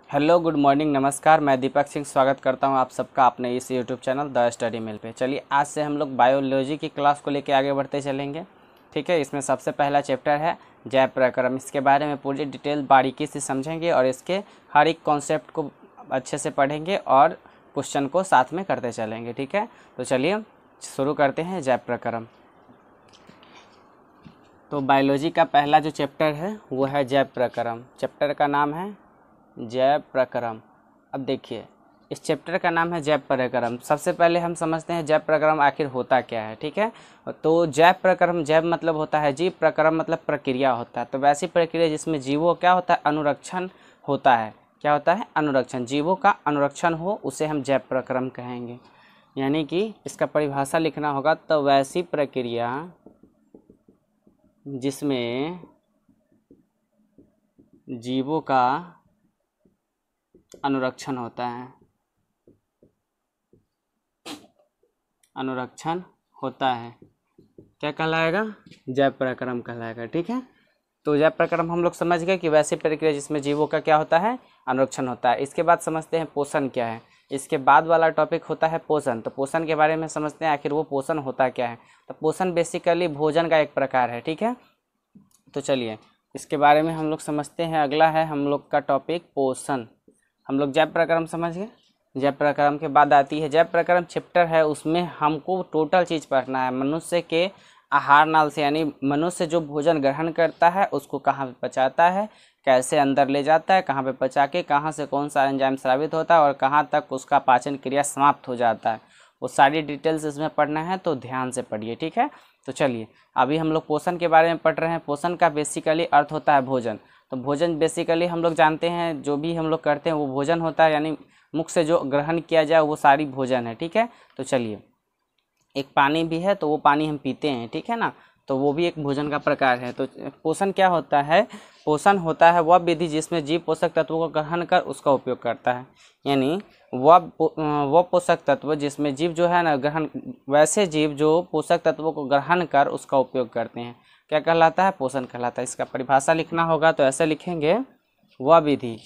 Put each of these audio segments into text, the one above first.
Hello, good morning, नमस्कार। मैं दीपक सिंह स्वागत करता हूं आप सबका अपने इस यूट्यूब चैनल द स्टडी मिल पे। चलिए आज से हम लोग बायोलॉजी की क्लास को लेके आगे बढ़ते चलेंगे। ठीक है, इसमें सबसे पहला चैप्टर है जैव प्रक्रम। इसके बारे में पूरी डिटेल बारीकी से समझेंगे और इसके हर एक कॉन्सेप्ट को अच्छे से पढ़ेंगे और क्वेश्चन को साथ में करते चलेंगे। ठीक है, तो चलिए शुरू करते हैं जैव प्रक्रम। तो बायोलॉजी का पहला जो चैप्टर है वो है जैव प्रक्रम। चैप्टर का नाम है जैव प्रक्रम। अब देखिए, इस चैप्टर का नाम है जैव प्रक्रम। सबसे पहले हम समझते हैं जैव प्रक्रम आखिर होता क्या है। ठीक है, तो जैव प्रक्रम, जैव मतलब होता है जीव, प्रक्रम मतलब प्रक्रिया होता है। तो वैसी प्रक्रिया जिसमें जीवों क्या होता है, अनुरक्षण होता है। क्या होता है? अनुरक्षण। जीवों का अनुरक्षण हो उसे हम जैव प्रक्रम कहेंगे। यानी कि इसका परिभाषा लिखना होगा तो वैसी प्रक्रिया जिसमें जीवों का अनुरक्षण होता है, अनुरक्षण होता है, क्या कहलाएगा? जैव प्रक्रम कहलाएगा। ठीक है, तो जैव प्रक्रम हम लोग समझ गए कि वैसी प्रक्रिया जिसमें जीवों का क्या होता है, अनुरक्षण होता है। इसके बाद समझते हैं पोषण क्या है। इसके बाद वाला टॉपिक होता है पोषण। तो पोषण के बारे में समझते हैं आखिर वो पोषण होता क्या है। तो पोषण बेसिकली भोजन का एक प्रकार है। ठीक है, तो चलिए इसके बारे में हम लोग समझते हैं। अगला है हम लोग का टॉपिक पोषण। हम लोग जैव प्रक्रम समझ गए। जैव प्रक्रम के बाद आती है जैव प्रक्रम चैप्टर है, उसमें हमको टोटल चीज़ पढ़ना है। मनुष्य के आहार नाल से, यानी मनुष्य जो भोजन ग्रहण करता है उसको कहाँ पे पचाता है, कैसे अंदर ले जाता है, कहाँ पे पचा के कहाँ से कौन सा एंजाइम स्रावित होता है और कहाँ तक उसका पाचन क्रिया समाप्त हो जाता है, वो सारी डिटेल्स इसमें पढ़ना है। तो ध्यान से पढ़िए। ठीक है, तो चलिए अभी हम लोग पोषण के बारे में पढ़ रहे हैं। पोषण का बेसिकली अर्थ होता है भोजन। तो भोजन बेसिकली हम लोग जानते हैं, जो भी हम लोग करते हैं वो भोजन होता है, यानी मुख से जो ग्रहण किया जाए वो सारी भोजन है। ठीक है, तो चलिए एक पानी भी है तो वो पानी हम पीते हैं। ठीक है ना, तो वो भी एक भोजन का प्रकार है। तो पोषण क्या होता है? पोषण होता है वह विधि जिसमें जीव पोषक तत्वों को ग्रहण कर उसका उपयोग करता है। यानी वह पोषक तत्व जिसमें जीव जो है ना ग्रहण, वैसे जीव जो पोषक तत्वों को ग्रहण कर उसका उपयोग करते हैं, क्या कहलाता है? पोषण कहलाता है। इसका परिभाषा लिखना होगा तो ऐसे लिखेंगे, वह विधि,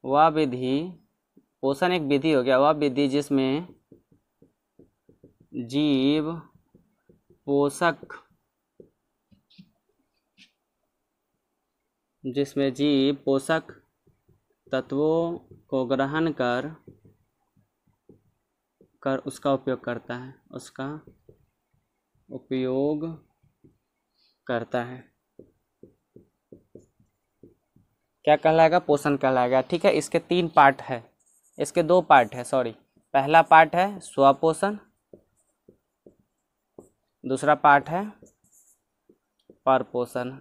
वह विधि, पोषण एक विधि हो गया, वह विधि जिसमें जीव पोषक, जिसमें जीव पोषक तत्वों को ग्रहण कर उसका उपयोग करता है, उसका उपयोग करता है, क्या कहलाएगा? पोषण कहलाएगा। ठीक है, इसके 3 पार्ट है, इसके 2 पार्ट है, सॉरी। पहला पार्ट है स्वपोषण, दूसरा पार्ट है परपोषण।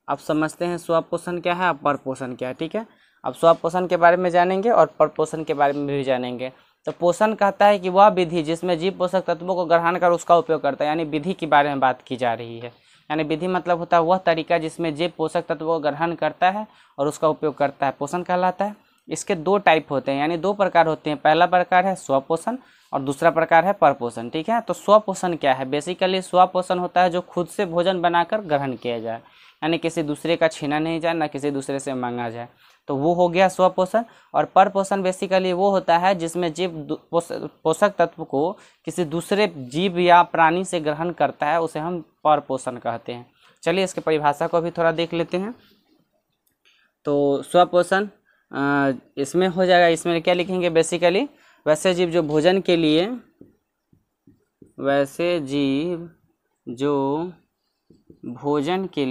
अब समझते हैं स्वपोषण क्या है और परपोषण क्या है। ठीक है, अब स्वपोषण के बारे में जानेंगे और परपोषण के बारे में भी जानेंगे। तो पोषण कहता है कि वह विधि जिसमें जीव पोषक तत्वों को ग्रहण कर उसका उपयोग करता है, यानी विधि के बारे में बात की जा रही है। यानी विधि मतलब होता है वह तरीका जिसमें जीव पोषक तत्वों को ग्रहण करता है और उसका उपयोग करता है, पोषण कहलाता है। इसके 2 टाइप होते हैं, यानी 2 प्रकार होते हैं। पहला प्रकार है स्वपोषण और दूसरा प्रकार है परपोषण। ठीक है, तो स्वपोषण क्या है? बेसिकली स्वपोषण होता है जो खुद से भोजन बनाकर ग्रहण किया जाए, यानी किसी दूसरे का छीना नहीं जाए, ना किसी दूसरे से मांगा जाए, तो वो हो गया स्वपोषण। और परपोषण बेसिकली वो होता है जिसमें जीव पोषक तत्व को किसी दूसरे जीव या प्राणी से ग्रहण करता है, उसे हम परपोषण कहते हैं। चलिए इसके परिभाषा को भी थोड़ा देख लेते हैं। तो स्वपोषण इसमें हो जाएगा, इसमें क्या लिखेंगे? बेसिकली वैसे जीव जो भोजन के लिए, वैसे जीव जो भोजन के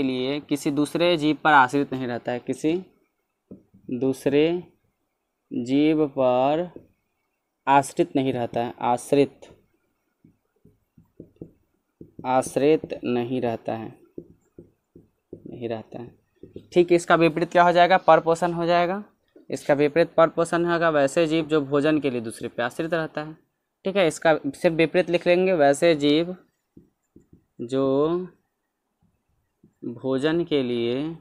लिए किसी दूसरे जीव पर आश्रित नहीं रहता है, किसी दूसरे जीव पर आश्रित नहीं रहता है, आश्रित नहीं रहता है, ठीक है, इसका विपरीत क्या हो जाएगा? परपोषण हो जाएगा। इसका विपरीत परपोषण होगा वैसे जीव जो भोजन के लिए दूसरे पे आश्रित रहता है। ठीक है, इसका सिर्फ विपरीत लिख लेंगे, वैसे जीव जो भोजन के लिए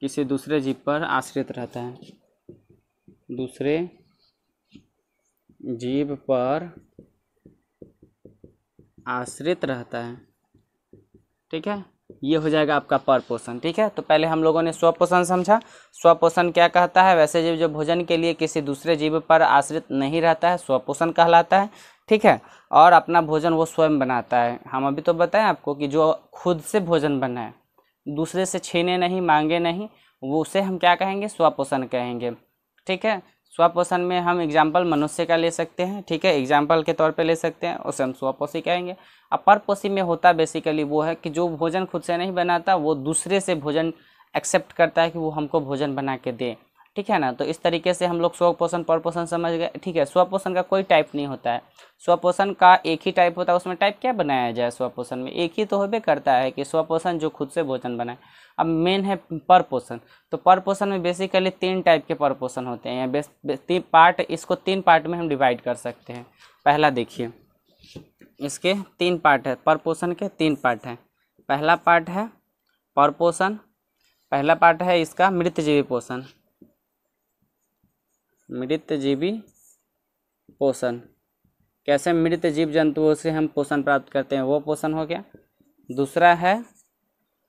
किसी दूसरे जीव पर आश्रित रहता है, दूसरे जीव पर आश्रित रहता है। ठीक है, ये हो जाएगा आपका परपोषण। ठीक है, तो पहले हम लोगों ने स्वपोषण समझा। स्वपोषण क्या कहता है, वैसे जीव जो भोजन के लिए किसी दूसरे जीव पर आश्रित नहीं रहता है, स्वपोषण कहलाता है। ठीक है, और अपना भोजन वो स्वयं बनाता है। हम अभी तो बताएं आपको कि जो खुद से भोजन बनाए, दूसरे से छीने नहीं, मांगे नहीं, वो उसे हम क्या कहेंगे, स्वपोषण कहेंगे। ठीक है, स्वपोषण में हम एग्जाम्पल मनुष्य का ले सकते हैं। ठीक है, एग्जाम्पल के तौर पे ले सकते हैं, उसे हम स्वपोषी कहेंगे। अब परपोषी में होता बेसिकली वो है कि जो भोजन खुद से नहीं बनाता, वो दूसरे से भोजन एक्सेप्ट करता है कि वो हमको भोजन बना के दे। ठीक है ना, तो इस तरीके से हम लोग स्वपोषण परपोषण समझ गए। ठीक है, स्वपोषण का कोई टाइप नहीं होता है, स्वपोषण का एक ही टाइप होता है। उसमें टाइप क्या बनाया जाए, स्वपोषण में एक ही तो होबे करता है कि स्वपोषण जो खुद से भोजन बनाए। अब मेन है परपोषण। तो परपोषण में बेसिकली 3 टाइप के परपोषण होते हैं, तीन पार्ट, इसको 3 पार्ट में हम डिवाइड कर सकते हैं। पहला देखिए, इसके 3 पार्ट है, परपोषण के 3 पार्ट हैं। पहला पार्ट है परपोषण, पहला पार्ट है इसका मृतजीवी पोषण। मृतजीवी पोषण, कैसे मृत जीव जंतुओं से हम पोषण प्राप्त करते हैं, वो पोषण हो गया। दूसरा है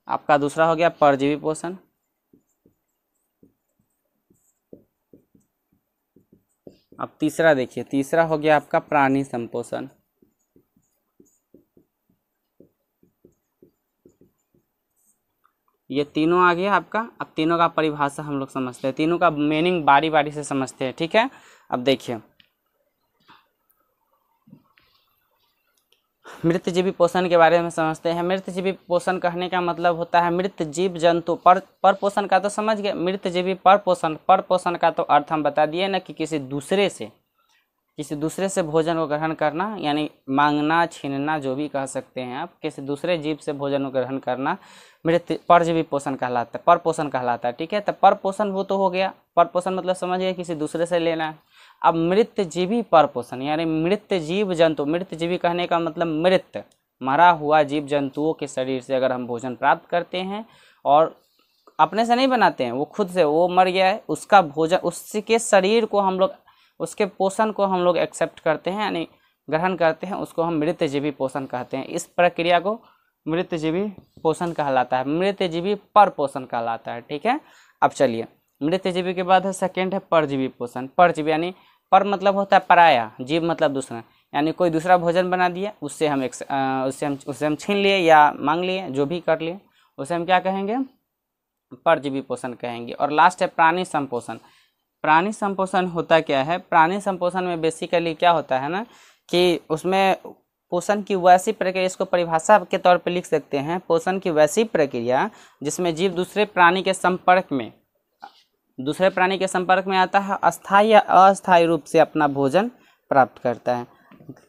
आपका, दूसरा हो गया परजीवी पोषण। अब तीसरा देखिए, तीसरा हो गया आपका प्राणी संपोषण। ये तीनों आ गया आपका। अब तीनों का परिभाषा हम लोग समझते हैं, तीनों का मीनिंग बारी बारी से समझते हैं। ठीक है, अब देखिए मृतजीवी पोषण के बारे में समझते हैं। मृतजीवी पोषण कहने का मतलब होता है मृत जीव जंतु पर पोषण का तो समझ गए, मृतजीवी पर पोषण का तो अर्थ हम बता दिए ना कि किसी दूसरे से भोजन को ग्रहण करना, यानी मांगना, छीनना, जो भी कह सकते हैं आप, किसी दूसरे जीव से भोजन को ग्रहण करना मृत परजीवी पोषण कहलाता है, पर पोषण कहलाता है। ठीक है, तो पर पोषण वो तो हो गया, पर पोषण मतलब समझ गए किसी दूसरे से लेना है। अब मृतजीवी पर पोषण यानी मृत जीव जंतु, मृतजीवी कहने का मतलब मृत, मरा हुआ जीव जंतुओं के शरीर से अगर हम भोजन प्राप्त करते हैं, और अपने से नहीं बनाते हैं, वो खुद से, वो मर गया है, उसका भोजन, उसके शरीर को हम लोग, उसके पोषण को हम लोग एक्सेप्ट करते हैं, यानी ग्रहण करते हैं, उसको हम मृतजीवी पोषण कहते हैं। इस प्रक्रिया को मृतजीवी पोषण कहलाता है, मृतजीवी पर पोषण कहलाता है। ठीक है, अब चलिए मृतजीवी के बाद है सेकेंड है परजीवी पोषण। परजीवी यानी पर मतलब होता है पराया, जीव मतलब दूसरा, यानी कोई दूसरा भोजन बना दिया, उससे हम छीन लिए या मांग लिए, जो भी कर लिए, उसे हम क्या कहेंगे, परजीवी पोषण कहेंगे। और लास्ट है प्राणी संपोषण। प्राणी संपोषण होता क्या है, प्राणी संपोषण में बेसिकली क्या होता है ना कि उसमें पोषण की वैसी प्रक्रिया, इसको परिभाषा के तौर पे लिख सकते हैं, पोषण की वैसी प्रक्रिया जिसमें जीव दूसरे प्राणी के संपर्क में आता है, अस्थायी या अस्थायी रूप से अपना भोजन प्राप्त करता है।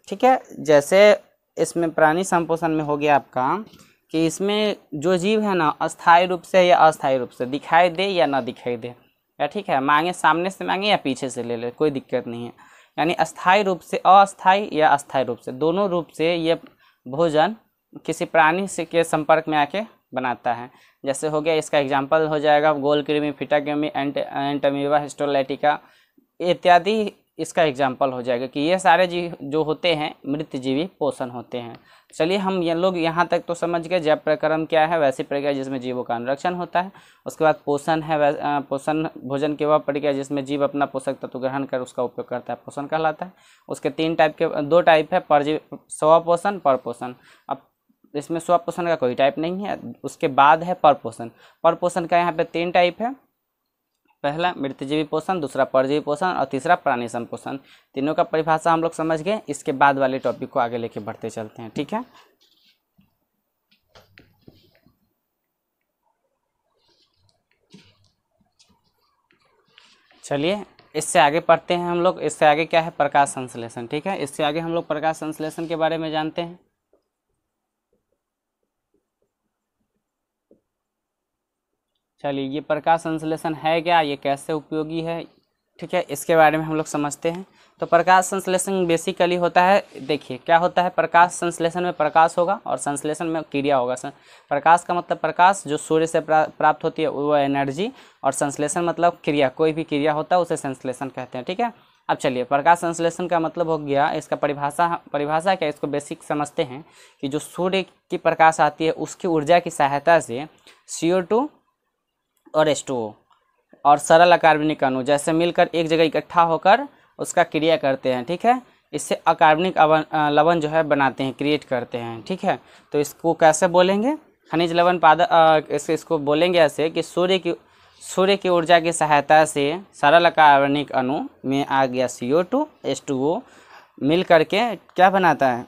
ठीक है, जैसे इसमें प्राणी संपोषण में हो गया आपका कि इसमें जो जीव है ना, अस्थायी रूप से या अस्थायी रूप से, दिखाई दे या ना दिखाई दे, या ठीक है, मांगे सामने से मांगे या पीछे से ले ले, कोई दिक्कत नहीं है, यानी अस्थायी रूप से, अस्थायी या अस्थायी रूप से, दोनों रूप से ये भोजन किसी प्राणी से के संपर्क में आके बनाता है। जैसे हो गया, इसका एग्जांपल हो जाएगा गोल कृमि, फीटा कृमि, एंट अमीबा, हिस्टोलाइटिका इत्यादि, इसका एग्जांपल हो जाएगा कि ये सारे जीव जो होते हैं मृतजीवी पोषण होते हैं। चलिए हम ये लोग यहाँ तक तो समझ गए, जैव प्रक्रम क्या है, वैसी प्रक्रिया जिसमें जीवों का अनुरक्षण होता है। उसके बाद पोषण है, पोषण भोजन की वह प्रक्रिया जिसमें जीव अपना पोषक तत्व ग्रहण कर उसका उपयोग करता है, पोषण कहलाता है। उसके 2 टाइप है, परजीवी स्वपोषण, परपोषण। अब इसमें स्वपोषण का कोई टाइप नहीं है। उसके बाद है परपोषण। परपोषण का यहाँ पे 3 टाइप है, पहला मृतजीवी पोषण, दूसरा परजीवी पोषण और तीसरा प्राणी संपोषण। तीनों का परिभाषा हम लोग समझ गए। इसके बाद वाले टॉपिक को आगे लेके बढ़ते चलते हैं। ठीक है, चलिए इससे आगे पढ़ते हैं हम लोग। इससे आगे क्या है, प्रकाश संश्लेषण। ठीक है, इससे आगे हम लोग प्रकाश संश्लेषण के बारे में जानते हैं। चलिए, ये प्रकाश संश्लेषण है क्या, ये कैसे उपयोगी है, ठीक है, इसके बारे में हम लोग समझते हैं। तो प्रकाश संश्लेषण बेसिकली होता है, देखिए क्या होता है, प्रकाश संश्लेषण में प्रकाश होगा और संश्लेषण में क्रिया होगा। प्रकाश का मतलब प्रकाश जो सूर्य से प्राप्त होती है वो एनर्जी, और संश्लेषण मतलब क्रिया, कोई भी क्रिया होता है उसे संश्लेषण कहते हैं। ठीक है, अब चलिए, प्रकाश संश्लेषण का मतलब हो गया, इसका परिभाषा क्या, इसको बेसिक समझते हैं कि जो सूर्य की प्रकाश आती है उसकी ऊर्जा की सहायता से CO2 और H2O और सरल अकार्बनिक अणु जैसे मिलकर एक जगह इकट्ठा होकर उसका क्रिया करते हैं, ठीक है। इससे अकार्बनिक लवण जो है बनाते हैं, क्रिएट करते हैं, ठीक है। तो इसको कैसे बोलेंगे, खनिज लवण पादप, इसको बोलेंगे ऐसे कि सूर्य की ऊर्जा की सहायता से सरल अकार्बनिक अणु में आ गया CO2 H2O मिल करके क्या बनाता है,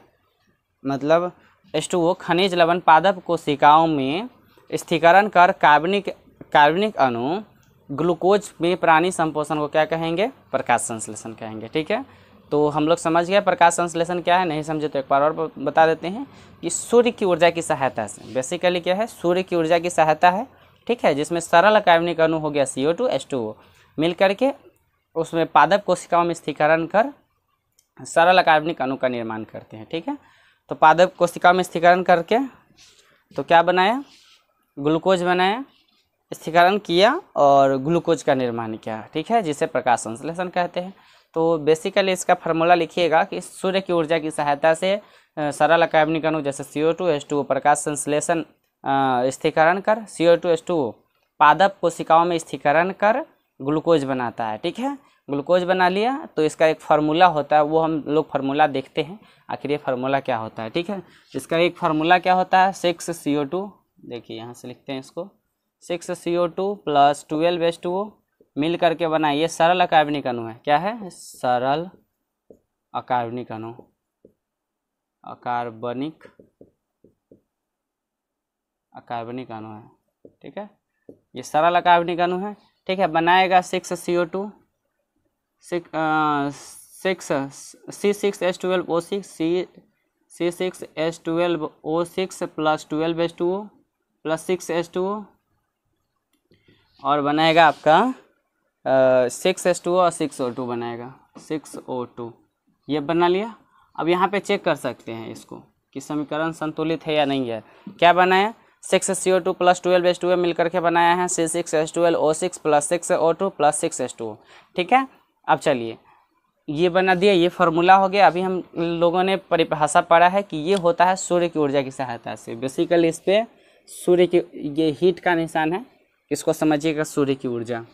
मतलब H2O खनिज लवण पादप कोशिकाओं में स्थिरीकरण कर कार्बनिक अणु ग्लूकोज में प्राणी संपोषण को क्या कहेंगे, प्रकाश संश्लेषण कहेंगे, ठीक है। तो हम लोग समझ गए प्रकाश संश्लेषण क्या है, नहीं समझे तो एक बार और बता देते हैं कि सूर्य की ऊर्जा की सहायता से, बेसिकली क्या है, सूर्य की ऊर्जा की सहायता है, ठीक है, जिसमें सरल अकार्बनिक अणु हो गया CO2 H2O मिल करके उसमें पादप कोशिकाओं में स्थिरीकरण कर सरल अकार्बनिक अणु का निर्माण करते हैं, ठीक है। तो पादप कोशिकाओं में स्थिरीकरण करके तो क्या बनाया, ग्लूकोज बनाया, स्थिरीकरण किया और ग्लूकोज का निर्माण किया, ठीक है, जिसे प्रकाश संश्लेषण कहते हैं। तो बेसिकली इसका फार्मूला लिखिएगा कि सूर्य की ऊर्जा की सहायता से सरल अकार्बनिक अणु जैसे CO2 H2O प्रकाश संश्लेषण स्थिरीकरण कर CO2 H2O पादप कोशिकाओं में स्थिरीकरण कर ग्लूकोज बनाता है, ठीक है। ग्लूकोज बना लिया तो इसका एक फार्मूला होता है, वो हम लोग फार्मूला देखते हैं आखिर ये फार्मूला क्या होता है, ठीक है। इसका एक फार्मूला क्या होता है, 6CO2, देखिए यहाँ से लिखते हैं इसको, 6CO2 + 12 H2O मिल करके बना, ये सरल अकार्बनिक अणु है, क्या है, सरल अकार्बनिक अणु, अकार्बनिक अणु है, ठीक है, ये सरल अकार्बनिक अणु है, ठीक है। बनाएगा 6CO2 C6H12O6 C6H12O6 + 12 H2O + 6H2O और बनाएगा आपका 6H2O और 6O2 बनाएगा 6O2, ये बना लिया। अब यहाँ पे चेक कर सकते हैं इसको कि समीकरण संतुलित है या नहीं है। क्या बनाया, 6CO2 + 12 H2O मिल करके बनाया है C6H12O6 + 6O2 + 6H2O, ठीक है। अब चलिए ये बना दिया, ये फार्मूला हो गया। अभी हम लोगों ने परिभाषा पढ़ा है कि ये होता है सूर्य की ऊर्जा की सहायता से। बेसिकली इस पे सूर्य की, ये हीट का निशान है, इसको समझिएगा, सूर्य की ऊर्जा,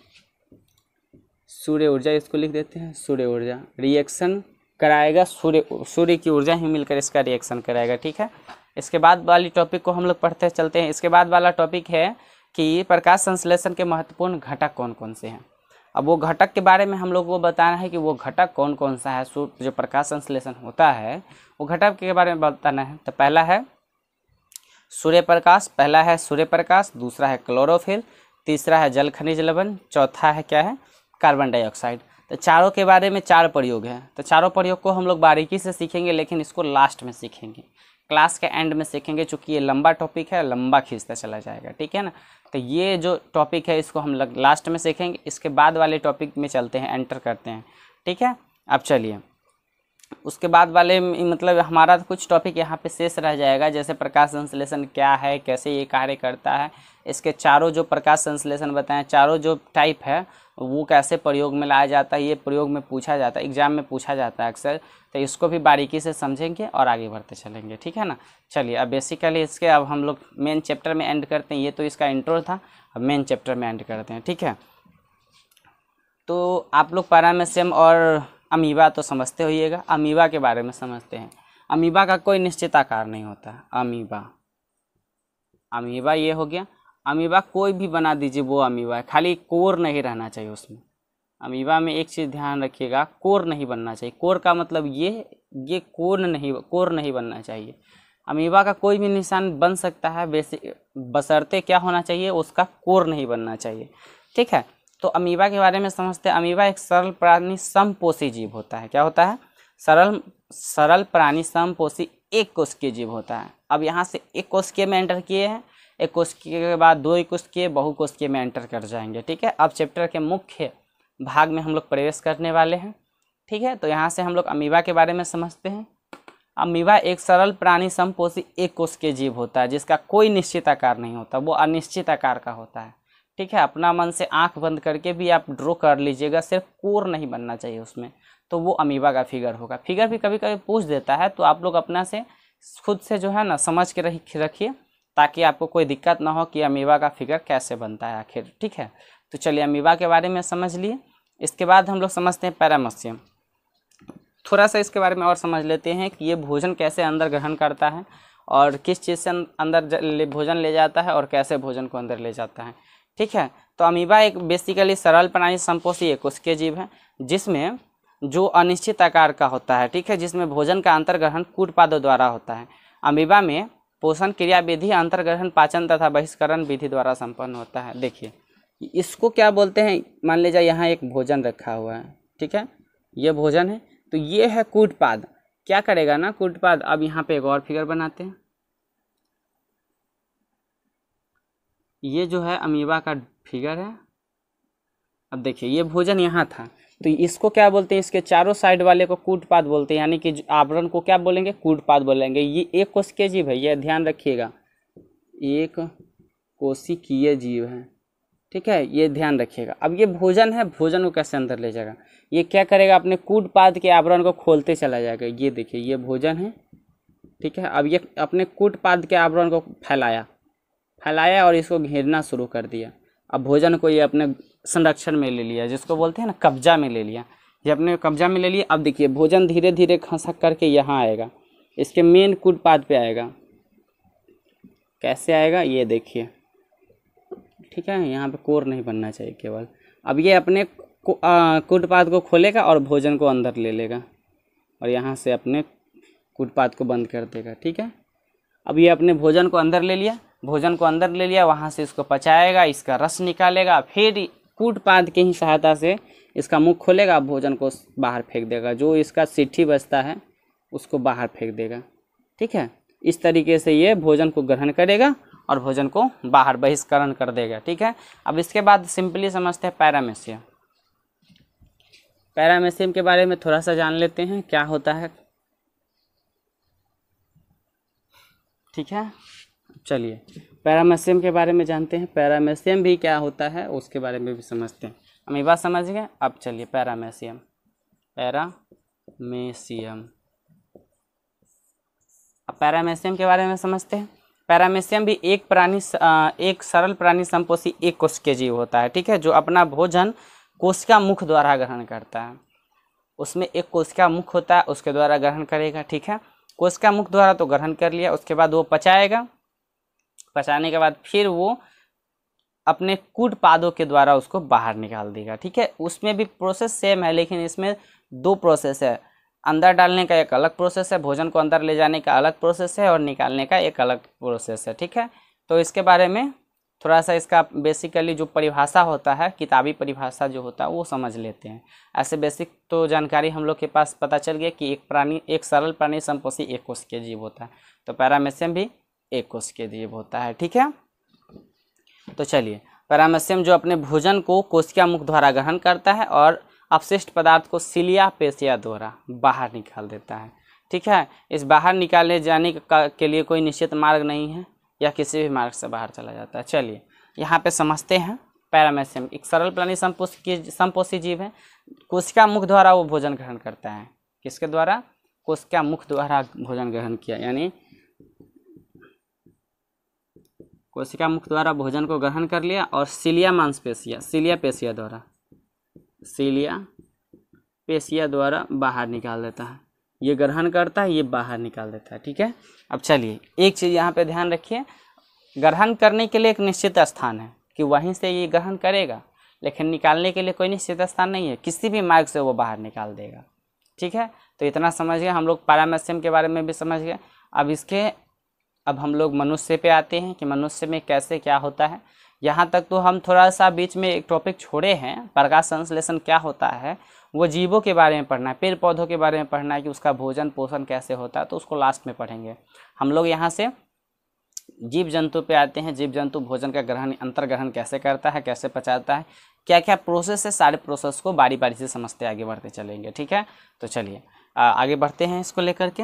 सूर्य ऊर्जा इसको लिख देते हैं, सूर्य ऊर्जा रिएक्शन कराएगा, सूर्य की ऊर्जा ही मिलकर इसका रिएक्शन कराएगा, ठीक है। इसके बाद वाली टॉपिक को हम लोग पढ़ते चलते हैं। इसके बाद वाला टॉपिक है कि प्रकाश संश्लेषण के महत्वपूर्ण घटक कौन कौन से हैं। अब वो घटक के बारे में हम लोग को बताना है कि वो घटक कौन कौन सा है, जो प्रकाश संश्लेषण होता है वो घटक के बारे में बताना है। तो पहला है सूर्य प्रकाश, दूसरा है क्लोरोफिल, तीसरा है जल खनिज लवण, चौथा है क्या है, कार्बन डाइऑक्साइड। तो चारों के बारे में 4 प्रयोग हैं, तो चारों प्रयोग को हम लोग बारीकी से सीखेंगे, लेकिन इसको लास्ट में सीखेंगे, क्लास के एंड में सीखेंगे, चूँकि ये लंबा टॉपिक है, लंबा खींचता चला जाएगा, ठीक है ना। तो ये जो टॉपिक है इसको हम लोग लास्ट में सीखेंगे। इसके बाद वाले टॉपिक में चलते हैं, एंटर करते हैं, ठीक है। अब चलिए उसके बाद वाले मतलब हमारा कुछ टॉपिक यहाँ पे शेष रह जाएगा, जैसे प्रकाश संश्लेषण क्या है, कैसे ये कार्य करता है, इसके चारों जो प्रकाश संश्लेषण बताएं, चारों जो टाइप है वो कैसे प्रयोग में लाया जाता है, ये प्रयोग में पूछा जाता है, एग्जाम में पूछा जाता है अक्सर। तो इसको भी बारीकी से समझेंगे और आगे बढ़ते चलेंगे, ठीक है ना। चलिए अब बेसिकली इसके अब हम लोग मेन चैप्टर में एंड करते हैं। ये तो इसका इंट्रो था, अब मेन चैप्टर में एंड करते हैं, ठीक है। तो आप लोग पैरामेशियम और अमीबा तो समझते होइएगा, अमीबा के बारे में समझते हैं। अमीबा का कोई निश्चित आकार नहीं होता। अमीबा ये हो गया, अमीबा कोई भी बना दीजिए वो अमीबा है, खाली कोर नहीं रहना चाहिए उसमें। अमीबा में एक चीज़ ध्यान रखिएगा, कोर नहीं बनना चाहिए। कोर का मतलब ये कोर नहीं बनना चाहिए। अमीबा का कोई भी निशान बन सकता है, बशर्ते क्या होना चाहिए, उसका कोर नहीं बनना चाहिए, ठीक है। तो अमीबा के बारे में समझते हैं। अमीबा एक सरल प्राणी समपोषी जीव होता है। क्या होता है, सरल प्राणी समपोषी एक कोशिकीय जीव होता है। अब यहाँ से एक कोशिकीय में एंटर किए हैं, एक कोशिकीय के बाद 2 कोशिकीय बहुकोशिकीय में एंटर कर जाएंगे, ठीक है। अब चैप्टर के मुख्य भाग में हम लोग प्रवेश करने वाले हैं, ठीक है। तो यहाँ से हम लोग अमीबा के बारे में समझते हैं। अमीबा एक सरल प्राणी समपोषी एक कोशिकीय जीव होता है, जिसका कोई निश्चित आकार नहीं होता, वो अनिश्चित आकार का होता है, ठीक है। अपना मन से आंख बंद करके भी आप ड्रॉ कर लीजिएगा, सिर्फ कोर नहीं बनना चाहिए उसमें, तो वो अमीबा का फिगर होगा। फिगर भी कभी कभी पूछ देता है, तो आप लोग अपना से खुद से जो है ना समझ के रखिए, ताकि आपको कोई दिक्कत ना हो कि अमीबा का फिगर कैसे बनता है आखिर, ठीक है। तो चलिए अमीबा के बारे में समझ लिए। इसके बाद हम लोग समझते हैं पैरामीशियम। थोड़ा सा इसके बारे में और समझ लेते हैं कि ये भोजन कैसे अंदर ग्रहण करता है और किस चीज़ से अंदर भोजन ले जाता है और कैसे भोजन को अंदर ले जाता है, ठीक है। तो अमीबा एक बेसिकली सरल प्राणी संपोषी एकोशिकीय जीव है, जिसमें जो अनिश्चित आकार का होता है, ठीक है, जिसमें भोजन का अंतर्ग्रहण कूटपादों द्वारा होता है। अमीबा में पोषण क्रिया विधि अंतर्ग्रहण पाचन तथा बहिष्करण विधि द्वारा संपन्न होता है। देखिए इसको क्या बोलते हैं, मान लीजिए यहाँ एक भोजन रखा हुआ है, ठीक है, ये भोजन है, तो ये है कूटपाद। क्या करेगा ना कूटपाद, अब यहाँ पे एक और फिगर बनाते हैं। ये जो है अमीबा का फिगर है। अब देखिए ये भोजन यहाँ था, तो इसको क्या बोलते हैं, इसके चारों साइड वाले को कूटपाद बोलते हैं, यानी कि आवरण को क्या बोलेंगे, कूटपाद बोलेंगे। ये एक कोशिकीय जीव है, ये ध्यान रखिएगा, एक कोशिकीय जीव है, ठीक है, ये ध्यान रखिएगा। अब ये भोजन है, भोजन को कैसे अंदर ले जाएगा, ये क्या करेगा, अपने कूटपाद के आवरण को खोलते चला जाएगा। ये देखिए ये भोजन है, ठीक है। अब ये अपने कूटपाद के आवरण को फैलाया और इसको घेरना शुरू कर दिया। अब भोजन को ये अपने संरक्षण में ले लिया, जिसको बोलते हैं ना कब्जा में ले लिया, ये अपने कब्जा में ले लिया। अब देखिए भोजन धीरे धीरे खसक करके यहाँ आएगा, इसके मेन कूटपाद पे आएगा। कैसे आएगा ये देखिए, ठीक है, यहाँ पे कोर नहीं बनना चाहिए केवल। अब ये अपने कूटपाद को खोलेगा और भोजन को अंदर ले लेगा और यहाँ से अपने कूटपाद को बंद कर देगा, ठीक है। अब ये अपने भोजन को अंदर ले लिया, वहाँ से इसको पचाएगा, इसका रस निकालेगा, फिर कूटपाद की ही सहायता से इसका मुख खोलेगा, भोजन को बाहर फेंक देगा। जो इसका सिट्ठी बचता है उसको बाहर फेंक देगा, ठीक है। इस तरीके से ये भोजन को ग्रहण करेगा और भोजन को बाहर बहिष्करण कर देगा, ठीक है। अब इसके बाद सिंपली समझते हैं पैरामीशियम। पैरामीशियम के बारे में थोड़ा सा जान लेते हैं क्या होता है, ठीक है। चलिए पैरामीशियम के बारे में जानते हैं, पैरामीशियम भी क्या होता है उसके बारे में भी समझते हैं। अमीबा समझ गए, अब चलिए पैरामीशियम अब पैरामीशियम के बारे में समझते हैं। पैरामीशियम भी एक सरल प्राणी संपोषी एक कोशिकीय जीव होता है, ठीक है, जो अपना भोजन कोशिका मुख द्वारा ग्रहण करता है। उसमें एक कोशिका मुख होता है, उसके द्वारा ग्रहण करेगा, ठीक है। कोशिका मुख द्वारा तो ग्रहण कर लिया, उसके बाद वो पचाएगा, पचाने के बाद फिर वो अपने कूटपादों के द्वारा उसको बाहर निकाल देगा, ठीक है। उसमें भी प्रोसेस सेम है, लेकिन इसमें दो प्रोसेस है। अंदर डालने का एक अलग प्रोसेस है, भोजन को अंदर ले जाने का अलग प्रोसेस है, और निकालने का एक अलग प्रोसेस है, ठीक है। तो इसके बारे में थोड़ा सा इसका बेसिकली जो परिभाषा होता है, किताबी परिभाषा जो होता है वो समझ लेते हैं। ऐसे बेसिक तो जानकारी हम लोग के पास पता चल गया कि एक सरल प्राणी संपोषी एक कोशिकीय जीव होता है, तो पैरामीशियम भी एक कोशिकीय जीव होता है, ठीक है। तो चलिए पैरामीशियम जो अपने भोजन को कोशिका मुख द्वारा ग्रहण करता है और अपशिष्ट पदार्थ को सिलिया पेशिया द्वारा बाहर निकाल देता है, ठीक है। इस बाहर निकाले जाने के लिए कोई निश्चित मार्ग नहीं है, या किसी भी मार्ग से बाहर चला जाता है। चलिए यहाँ पे समझते हैं पैरामीशियम एक सरल प्राणी संपोषी जीव है। कोशिका मुख द्वारा वो भोजन ग्रहण करता है, किसके द्वारा, कोशिका मुख द्वारा भोजन ग्रहण किया, यानी कोशिका मुख द्वारा भोजन को ग्रहण कर लिया और सिलिया पेशिया द्वारा बाहर निकाल देता है। ये ग्रहण करता है, ये बाहर निकाल देता है, ठीक है। अब चलिए एक चीज़ यहाँ पे ध्यान रखिए, ग्रहण करने के लिए एक निश्चित स्थान है कि वहीं से ये ग्रहण करेगा, लेकिन निकालने के लिए कोई निश्चित स्थान नहीं है, किसी भी मार्ग से वो बाहर निकाल देगा, ठीक है। तो इतना समझ गए हम लोग, पैरामीशियम के बारे में भी समझ गए। अब हम लोग मनुष्य पे आते हैं कि मनुष्य में कैसे क्या होता है। यहाँ तक तो हम थोड़ा सा बीच में एक टॉपिक छोड़े हैं, प्रकाश संश्लेषण क्या होता है, वो जीवों के बारे में पढ़ना है, पेड़ पौधों के बारे में पढ़ना है कि उसका भोजन पोषण कैसे होता है, तो उसको लास्ट में पढ़ेंगे। हम लोग यहाँ से जीव जंतु पे आते हैं। जीव जंतु भोजन का अंतर्ग्रहण कैसे करता है, कैसे पचाता है, क्या क्या प्रोसेस है, सारे प्रोसेस को बारी बारी से समझते आगे बढ़ते चलेंगे, ठीक है। तो चलिए आगे बढ़ते हैं इसको लेकर के।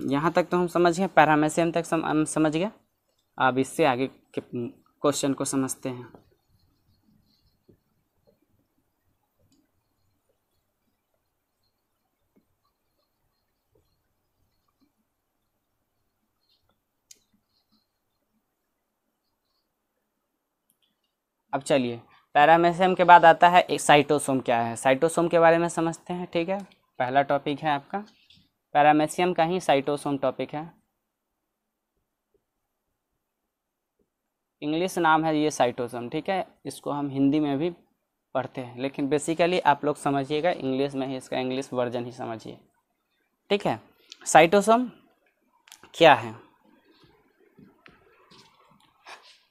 यहाँ तक तो हम समझ गए, पैरामीशियम तक समझ गए। अब इससे आगे के क्वेश्चन को समझते हैं। अब चलिए, पैरामेसियम के बाद आता है एक साइटोसोम। क्या है साइटोसोम के बारे में समझते हैं। ठीक है, पहला टॉपिक है आपका पैरामेसियम का ही साइटोसोम टॉपिक है। इंग्लिश नाम है ये साइटोसोम। ठीक है, इसको हम हिंदी में भी पढ़ते हैं, लेकिन बेसिकली आप लोग समझिएगा इंग्लिश में ही, इसका इंग्लिश वर्जन ही समझिए। ठीक है, साइटोसोम क्या है?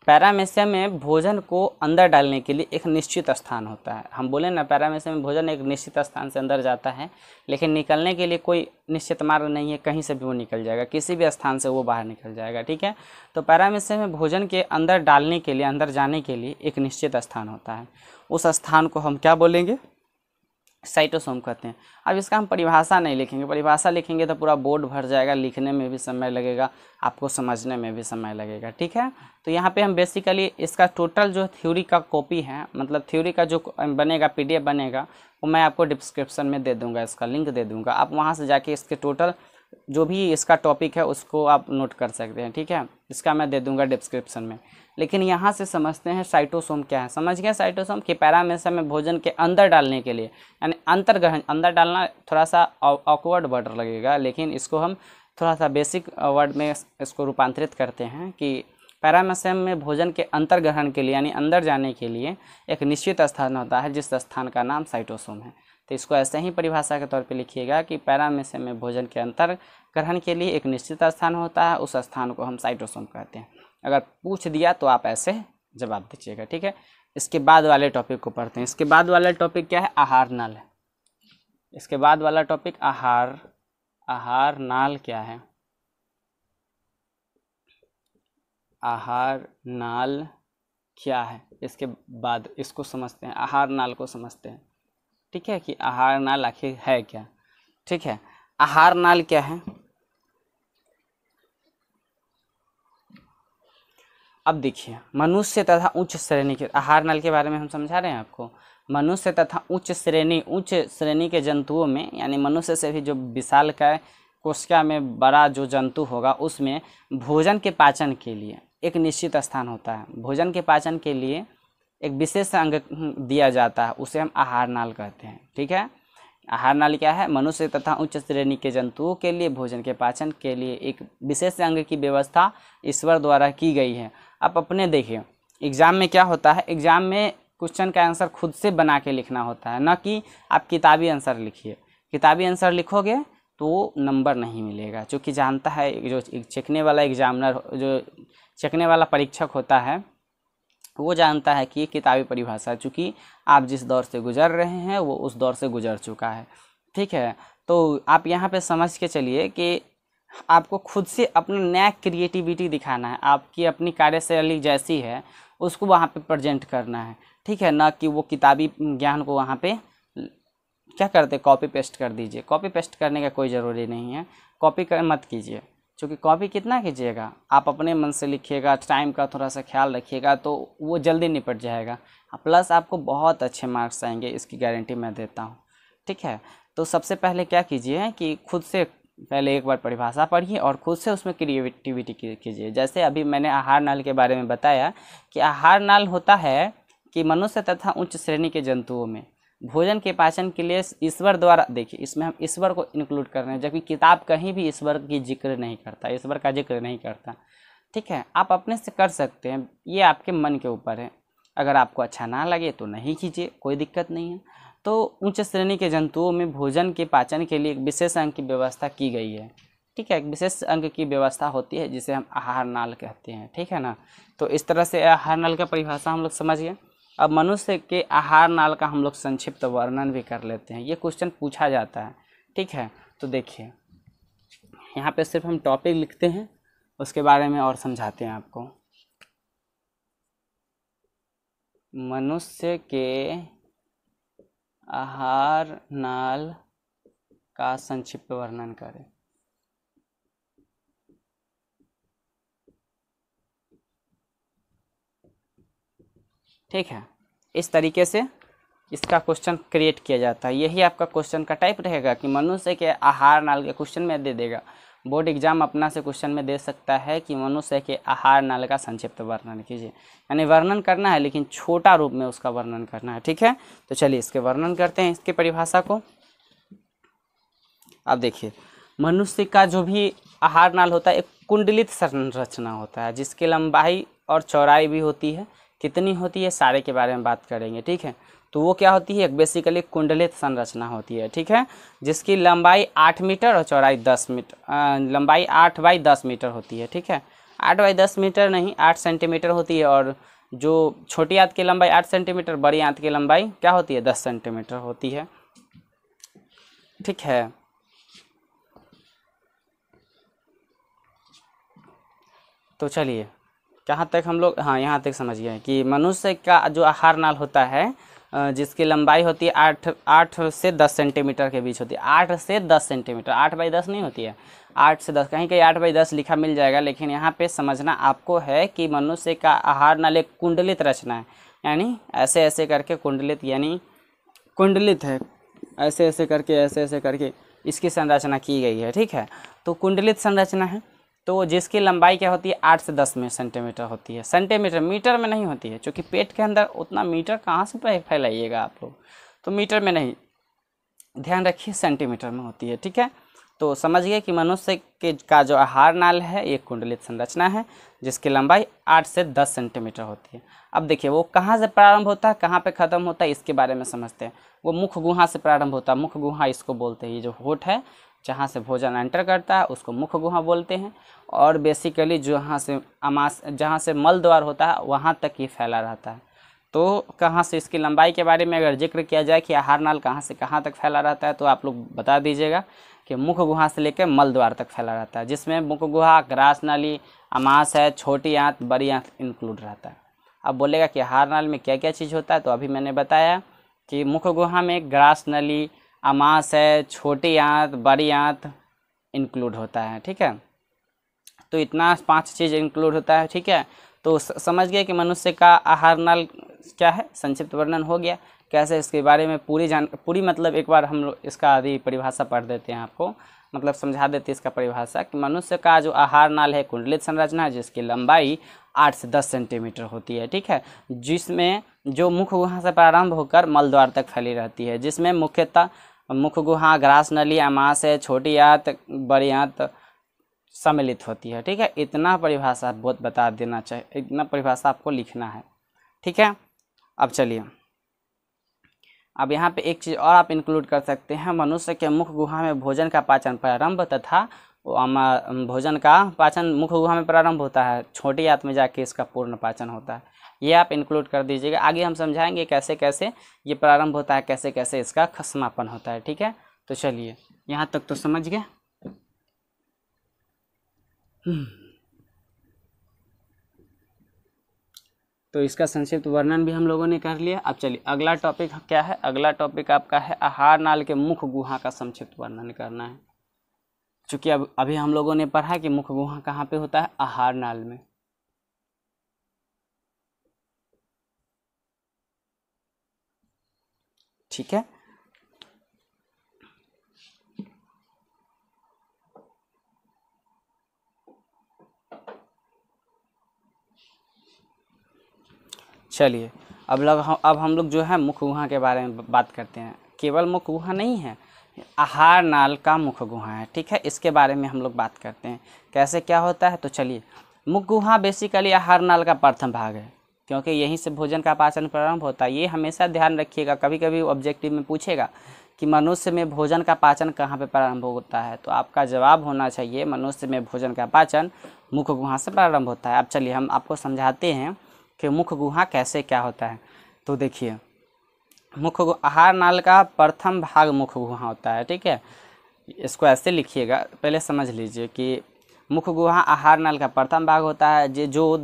पैरामेसियम में भोजन को अंदर डालने के लिए एक निश्चित स्थान होता है। हम बोले ना, पैरामेसियम में भोजन एक निश्चित स्थान से अंदर जाता है, लेकिन निकलने के लिए कोई निश्चित मार्ग नहीं है, कहीं से भी वो निकल जाएगा, किसी भी स्थान से वो बाहर निकल जाएगा। ठीक है, तो पैरामेसियम में भोजन के अंदर डालने के लिए, अंदर जाने के लिए एक निश्चित स्थान होता है। उस स्थान को हम क्या बोलेंगे? साइटोसोम कहते हैं। अब इसका हम परिभाषा नहीं लिखेंगे, परिभाषा लिखेंगे तो पूरा बोर्ड भर जाएगा, लिखने में भी समय लगेगा, आपको समझने में भी समय लगेगा। ठीक है, तो यहाँ पे हम बेसिकली इसका टोटल जो थ्योरी का कॉपी है, मतलब थ्योरी का जो बनेगा PDF बनेगा, वो मैं आपको डिस्क्रिप्शन में दे दूँगा, इसका लिंक दे दूँगा। आप वहाँ से जाके इसके टोटल जो भी इसका टॉपिक है उसको आप नोट कर सकते हैं। ठीक है, इसका मैं दे दूँगा डिस्क्रिप्शन में। लेकिन यहाँ से समझते हैं साइटोसोम क्या है। समझ गए साइटोसोम कि पैरामेसियम में भोजन के अंदर डालने के लिए, यानी अंतर्ग्रहण, अंदर डालना थोड़ा सा ऑकवर्ड वर्ड लगेगा, लेकिन इसको हम थोड़ा सा बेसिक वर्ड में इसको रूपांतरित करते हैं कि पैरामेसियम में भोजन के अंतर्ग्रहण के लिए, यानी अंदर जाने के लिए एक निश्चित स्थान होता है, जिस स्थान का नाम साइटोसोम है। तो इसको ऐसे ही परिभाषा के तौर पे लिखिएगा कि पैरामेसियम में भोजन के अंतर्ग्रहण के लिए एक निश्चित स्थान होता है, उस स्थान को हम साइटोसोम कहते हैं। अगर पूछ दिया तो आप ऐसे जवाब दीजिएगा। ठीक है, इसके बाद वाले टॉपिक को पढ़ते हैं। इसके बाद वाला टॉपिक क्या है? आहार नाल। इसके बाद वाला टॉपिक आहार नाल क्या है? आहार नाल क्या है? इसके बाद इसको समझते हैं, आहार नाल को समझते हैं। ठीक है, कि आहार नाल आखिर है क्या। ठीक है, आहार नाल क्या है? अब देखिए, मनुष्य तथा उच्च श्रेणी के, आहार नाल के बारे में हम समझा रहे हैं आपको। मनुष्य तथा उच्च श्रेणी के जंतुओं में, यानी मनुष्य से भी जो विशालकाय कोशिका में बड़ा जो जंतु होगा, उसमें भोजन के पाचन के लिए एक निश्चित स्थान होता है। भोजन के पाचन के लिए एक विशेष अंग दिया जाता है, उसे हम आहार नाल कहते हैं। ठीक है, आहार नाल क्या है? मनुष्य तथा उच्च श्रेणी के जंतुओं के लिए भोजन के पाचन के लिए एक विशेष अंग की व्यवस्था ईश्वर द्वारा की गई है। आप अपने देखिए, एग्जाम में क्या होता है, एग्जाम में क्वेश्चन का आंसर खुद से बना के लिखना होता है, ना कि आप किताबी आंसर लिखिए। किताबी आंसर लिखोगे तो नंबर नहीं मिलेगा, क्योंकि जानता है जो चेकने वाला एग्जामिनर, जो चेकने वाला परीक्षक होता है, वो जानता है कि ये किताबी परिभाषा, चूँकि आप जिस दौर से गुजर रहे हैं वो उस दौर से गुजर चुका है। ठीक है, तो आप यहाँ पे समझ के चलिए कि आपको खुद से अपना नया क्रिएटिविटी दिखाना है, आपकी अपनी कार्यशैली जैसी है उसको वहाँ पे प्रेजेंट करना है। ठीक है, ना कि वो किताबी ज्ञान को वहाँ पे क्या करते, कॉपी पेस्ट कर दीजिए। कॉपी पेस्ट करने का कोई ज़रूरी नहीं है, कॉपी कर मत कीजिए, क्योंकि कॉपी कितना कीजिएगा, आप अपने मन से लिखिएगा, टाइम का थोड़ा सा ख्याल रखिएगा तो वो जल्दी निपट जाएगा, प्लस आपको बहुत अच्छे मार्क्स आएंगे, इसकी गारंटी मैं देता हूँ। ठीक है, तो सबसे पहले क्या कीजिए कि खुद से पहले एक बार परिभाषा पढ़िए और खुद से उसमें क्रिएटिविटी कीजिए। जैसे अभी मैंने आहार नाल के बारे में बताया कि आहार नाल होता है कि मनुष्य तथा उच्च श्रेणी के जंतुओं में भोजन के पाचन के लिए ईश्वर द्वारा, देखिए इसमें हम ईश्वर को इंक्लूड कर रहे हैं, जबकि किताब कहीं भी ईश्वर की जिक्र नहीं करता, ईश्वर का जिक्र नहीं करता। ठीक है, आप अपने से कर सकते हैं, ये आपके मन के ऊपर है। अगर आपको अच्छा ना लगे तो नहीं कीजिए, कोई दिक्कत नहीं है। तो उच्च श्रेणी के जंतुओं में भोजन के पाचन के लिए एक विशेष अंग की व्यवस्था की गई है। ठीक है, एक विशेष अंग की व्यवस्था होती है जिसे हम आहार नाल कहते हैं। ठीक है ना, तो इस तरह से आहार नाल का परिभाषा हम लोग समझ गए। अब मनुष्य के आहार नाल का हम लोग संक्षिप्त वर्णन भी कर लेते हैं, ये क्वेश्चन पूछा जाता है। ठीक है, तो देखिए यहाँ पे सिर्फ हम टॉपिक लिखते हैं, उसके बारे में और समझाते हैं आपको। मनुष्य के आहार नाल का संक्षिप्त वर्णन करें। ठीक है। इस तरीके से इसका क्वेश्चन क्रिएट किया जाता है। यही आपका क्वेश्चन का टाइप रहेगा कि मनुष्य के आहार नाल के क्वेश्चन में दे देगा। बोर्ड एग्जाम अपना से क्वेश्चन में दे सकता है कि मनुष्य के आहार नाल का संक्षिप्त वर्णन कीजिए, यानी वर्णन करना है लेकिन छोटा रूप में उसका वर्णन करना है। ठीक है, तो चलिए इसके वर्णन करते हैं, इसकी परिभाषा को। अब देखिए, मनुष्य का जो भी आहार नाल होता है एक कुंडलित संरचना होता है, जिसकी लंबाई और चौड़ाई भी होती है। कितनी होती है सारे के बारे में बात करेंगे। ठीक है, तो वो क्या होती है, बेसिकली कुंडलित संरचना होती है। ठीक है, जिसकी लंबाई 8 मीटर और चौड़ाई 10 मीटर, लंबाई 8 बाई 10 मीटर होती है। ठीक है, 8 बाई 10 मीटर नहीं, 8 सेंटीमीटर होती है। और जो छोटी आंत की लंबाई 8 सेंटीमीटर, बड़ी आंत की लंबाई क्या होती है, 10 सेंटीमीटर होती है। ठीक है, तो चलिए कहाँ तक हम लोग, हाँ यहाँ तक समझ गए कि मनुष्य का जो आहार नाल होता है जिसकी लंबाई होती है 8 से 10 सेंटीमीटर के बीच होती है। 8 से 10 सेंटीमीटर, 8 बाई 10 नहीं होती है, 8 से 10, कहीं कहीं 8 बाई 10 लिखा मिल जाएगा, लेकिन यहाँ पे समझना आपको है कि मनुष्य का आहार नाल एक कुंडलित रचना है, यानी ऐसे ऐसे करके कुंडलित, यानी कुंडलित है, ऐसे ऐसे करके इसकी संरचना की गई है। ठीक है, तो कुंडलित संरचना है, तो जिसकी लंबाई क्या होती है 8 से 10 में सेंटीमीटर होती है। सेंटीमीटर, मीटर में नहीं होती है, क्योंकि पेट के अंदर उतना मीटर कहाँ से फैलाइएगा आप लोग, तो मीटर में नहीं, ध्यान रखिए सेंटीमीटर में होती है। ठीक है, तो समझ गए कि मनुष्य के का जो आहार नाल है एक कुंडलित संरचना है, जिसकी लंबाई 8 से 10 सेंटीमीटर होती है। अब देखिए वो कहाँ से प्रारंभ होता है, कहाँ पे ख़त्म होता है, इसके बारे में समझते हैं। वो मुख गुहा से प्रारंभ होता है। मुख गुहा इसको बोलते हैं, ये जो होठ है जहाँ से भोजन एंटर करता है उसको मुख गुहा बोलते हैं। और बेसिकली जहाँ से जहाँ से मल द्वार होता है वहाँ तक ये फैला रहता है। तो कहाँ से, इसकी लंबाई के बारे में अगर जिक्र किया जाए कि आहार नाल कहाँ से कहाँ तक फैला रहता है, तो आप लोग बता दीजिएगा कि मुख गुहा से लेकर मल द्वार तक फैला रहता है, जिसमें मुख गुहा, ग्रास नाली, आमाशय, छोटी आंत, बड़ी आंत इंक्लूड रहता है। अब बोलेगा कि आहार नाल में क्या क्या चीज़ होता है, तो अभी मैंने बताया कि मुख गुहा में ग्रास नली, आमाशय, छोटी आंत, बड़ी आंत इंक्लूड होता है। ठीक है, तो इतना 5 चीज़ इंक्लूड होता है। ठीक है, तो समझ गए कि मनुष्य का आहार नाल क्या है, संक्षिप्त वर्णन हो गया। कैसे इसके बारे में पूरी मतलब एक बार हम लोग इसका आदि परिभाषा पढ़ देते हैं, आपको मतलब समझा देते हैं इसका परिभाषा कि मनुष्य का जो आहार नाल है कुंडलित संरचना है, जिसकी लंबाई 8 से 10 सेंटीमीटर होती है। ठीक है, जिसमें जो मुख गुहा से प्रारंभ होकर मल द्वार तक फैली रहती है, जिसमें मुख्यतः मुख गुहा, ग्रास नली, आमाशय, छोटी आंत, बड़ी आंत सम्मिलित होती है। ठीक है, इतना परिभाषा बहुत बता देना चाहिए, इतना परिभाषा आपको लिखना है। ठीक है, अब चलिए, अब यहाँ पे एक चीज़ और आप इंक्लूड कर सकते हैं। मनुष्य के मुख गुहा में भोजन का पाचन प्रारंभ तथा भोजन का पाचन मुख गुहा में प्रारंभ होता है, छोटी आंत में जाके इसका पूर्ण पाचन होता है। ये आप इंक्लूड कर दीजिएगा। आगे हम समझाएंगे कैसे कैसे ये प्रारंभ होता है, कैसे कैसे इसका समापन होता है। ठीक है, तो चलिए यहाँ तक तो समझ गए। तो इसका संक्षिप्त वर्णन भी हम लोगों ने कर लिया। अब चलिए अगला टॉपिक क्या है, अगला टॉपिक आपका है आहार नाल के मुख गुहा का संक्षिप्त वर्णन करना है। चूँकि अब अभी हम लोगों ने पढ़ा कि मुख गुहा कहाँ पे होता है, आहार नाल में। ठीक है, चलिए अब हम लोग जो है मुख गुहा के बारे में बात करते हैं। केवल मुख गुहा नहीं है, आहार नाल का मुख गुहा है। ठीक है, इसके बारे में हम लोग बात करते हैं कैसे क्या होता है। तो चलिए, मुख गुहा बेसिकली आहार नाल का प्रथम भाग है, क्योंकि यहीं से भोजन का पाचन प्रारंभ होता है। ये हमेशा ध्यान रखिएगा, कभी कभी ऑब्जेक्टिव में पूछेगा कि मनुष्य में भोजन का पाचन कहाँ पे प्रारंभ होता है, तो आपका जवाब होना चाहिए मनुष्य में भोजन का पाचन मुख गुहा से प्रारंभ होता है। अब चलिए हम आपको समझाते हैं कि मुख गुहा कैसे क्या होता है। तो देखिए, आहार नाल का प्रथम भाग मुख गुहा होता है। ठीक है, इसको ऐसे लिखिएगा, पहले समझ लीजिए कि मुख गुहा आहार नाल का प्रथम भाग होता है जो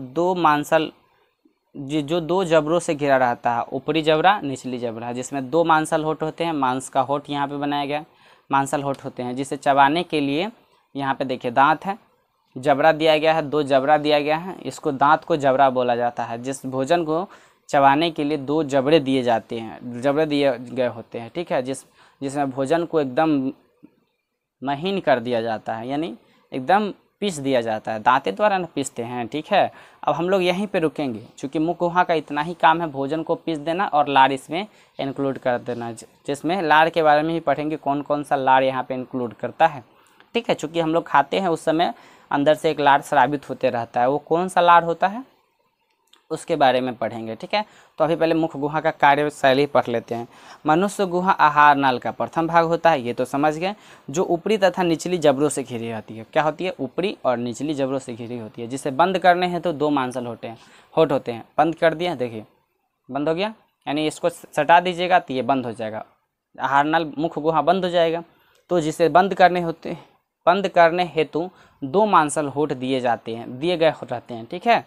दो जबड़ों से घिरा रहता है, ऊपरी जबड़ा, निचली जबड़ा, जिसमें 2 मांसल होठ होते हैं। मांस का होठ यहाँ पे बनाया गया, मांसल होठ होते हैं, जिसे चबाने के लिए यहाँ पे देखिए दांत है, जबड़ा दिया गया है, 2 जबड़ा दिया गया है। इसको दांत को जबड़ा बोला जाता है। जिस भोजन को चबाने के लिए 2 जबड़े दिए जाते हैं, जबड़े दिए गए होते हैं, ठीक है, जिसमें भोजन को एकदम महीन कर दिया जाता है, यानी एकदम पीस दिया जाता है, दांते द्वारा ना पीसते हैं, ठीक है। अब हम लोग यहीं पे रुकेंगे, क्योंकि मुख गुहा का इतना ही काम है, भोजन को पीस देना और लार इसमें इंक्लूड कर देना, जिसमें लार के बारे में ही पढ़ेंगे कौन कौन सा लार यहाँ पे इंक्लूड करता है, ठीक है। चूँकि हम लोग खाते हैं उस समय अंदर से एक लार स्रावित होते रहता है, वो कौन सा लार होता है उसके बारे में पढ़ेंगे, ठीक है। तो अभी पहले मुख गुहा का कार्यशैली पढ़ लेते हैं। मनुष्य गुहा आहार नाल का प्रथम भाग होता है, ये तो समझ गए, जो ऊपरी तथा निचली जबड़ों से घिरी रहती है। क्या होती है? ऊपरी और निचली जबड़ों से घिरी होती है। जिसे बंद करने हैं तो 2 मांसल होठ होते हैं। बंद कर दिया, देखिए बंद हो गया, यानी इसको सटा दीजिएगा तो ये बंद हो जाएगा, आहार नाल मुख गुहा बंद हो जाएगा। तो जिसे बंद करने हेतु 2 मांसल होठ दिए गए रहते हैं, ठीक है।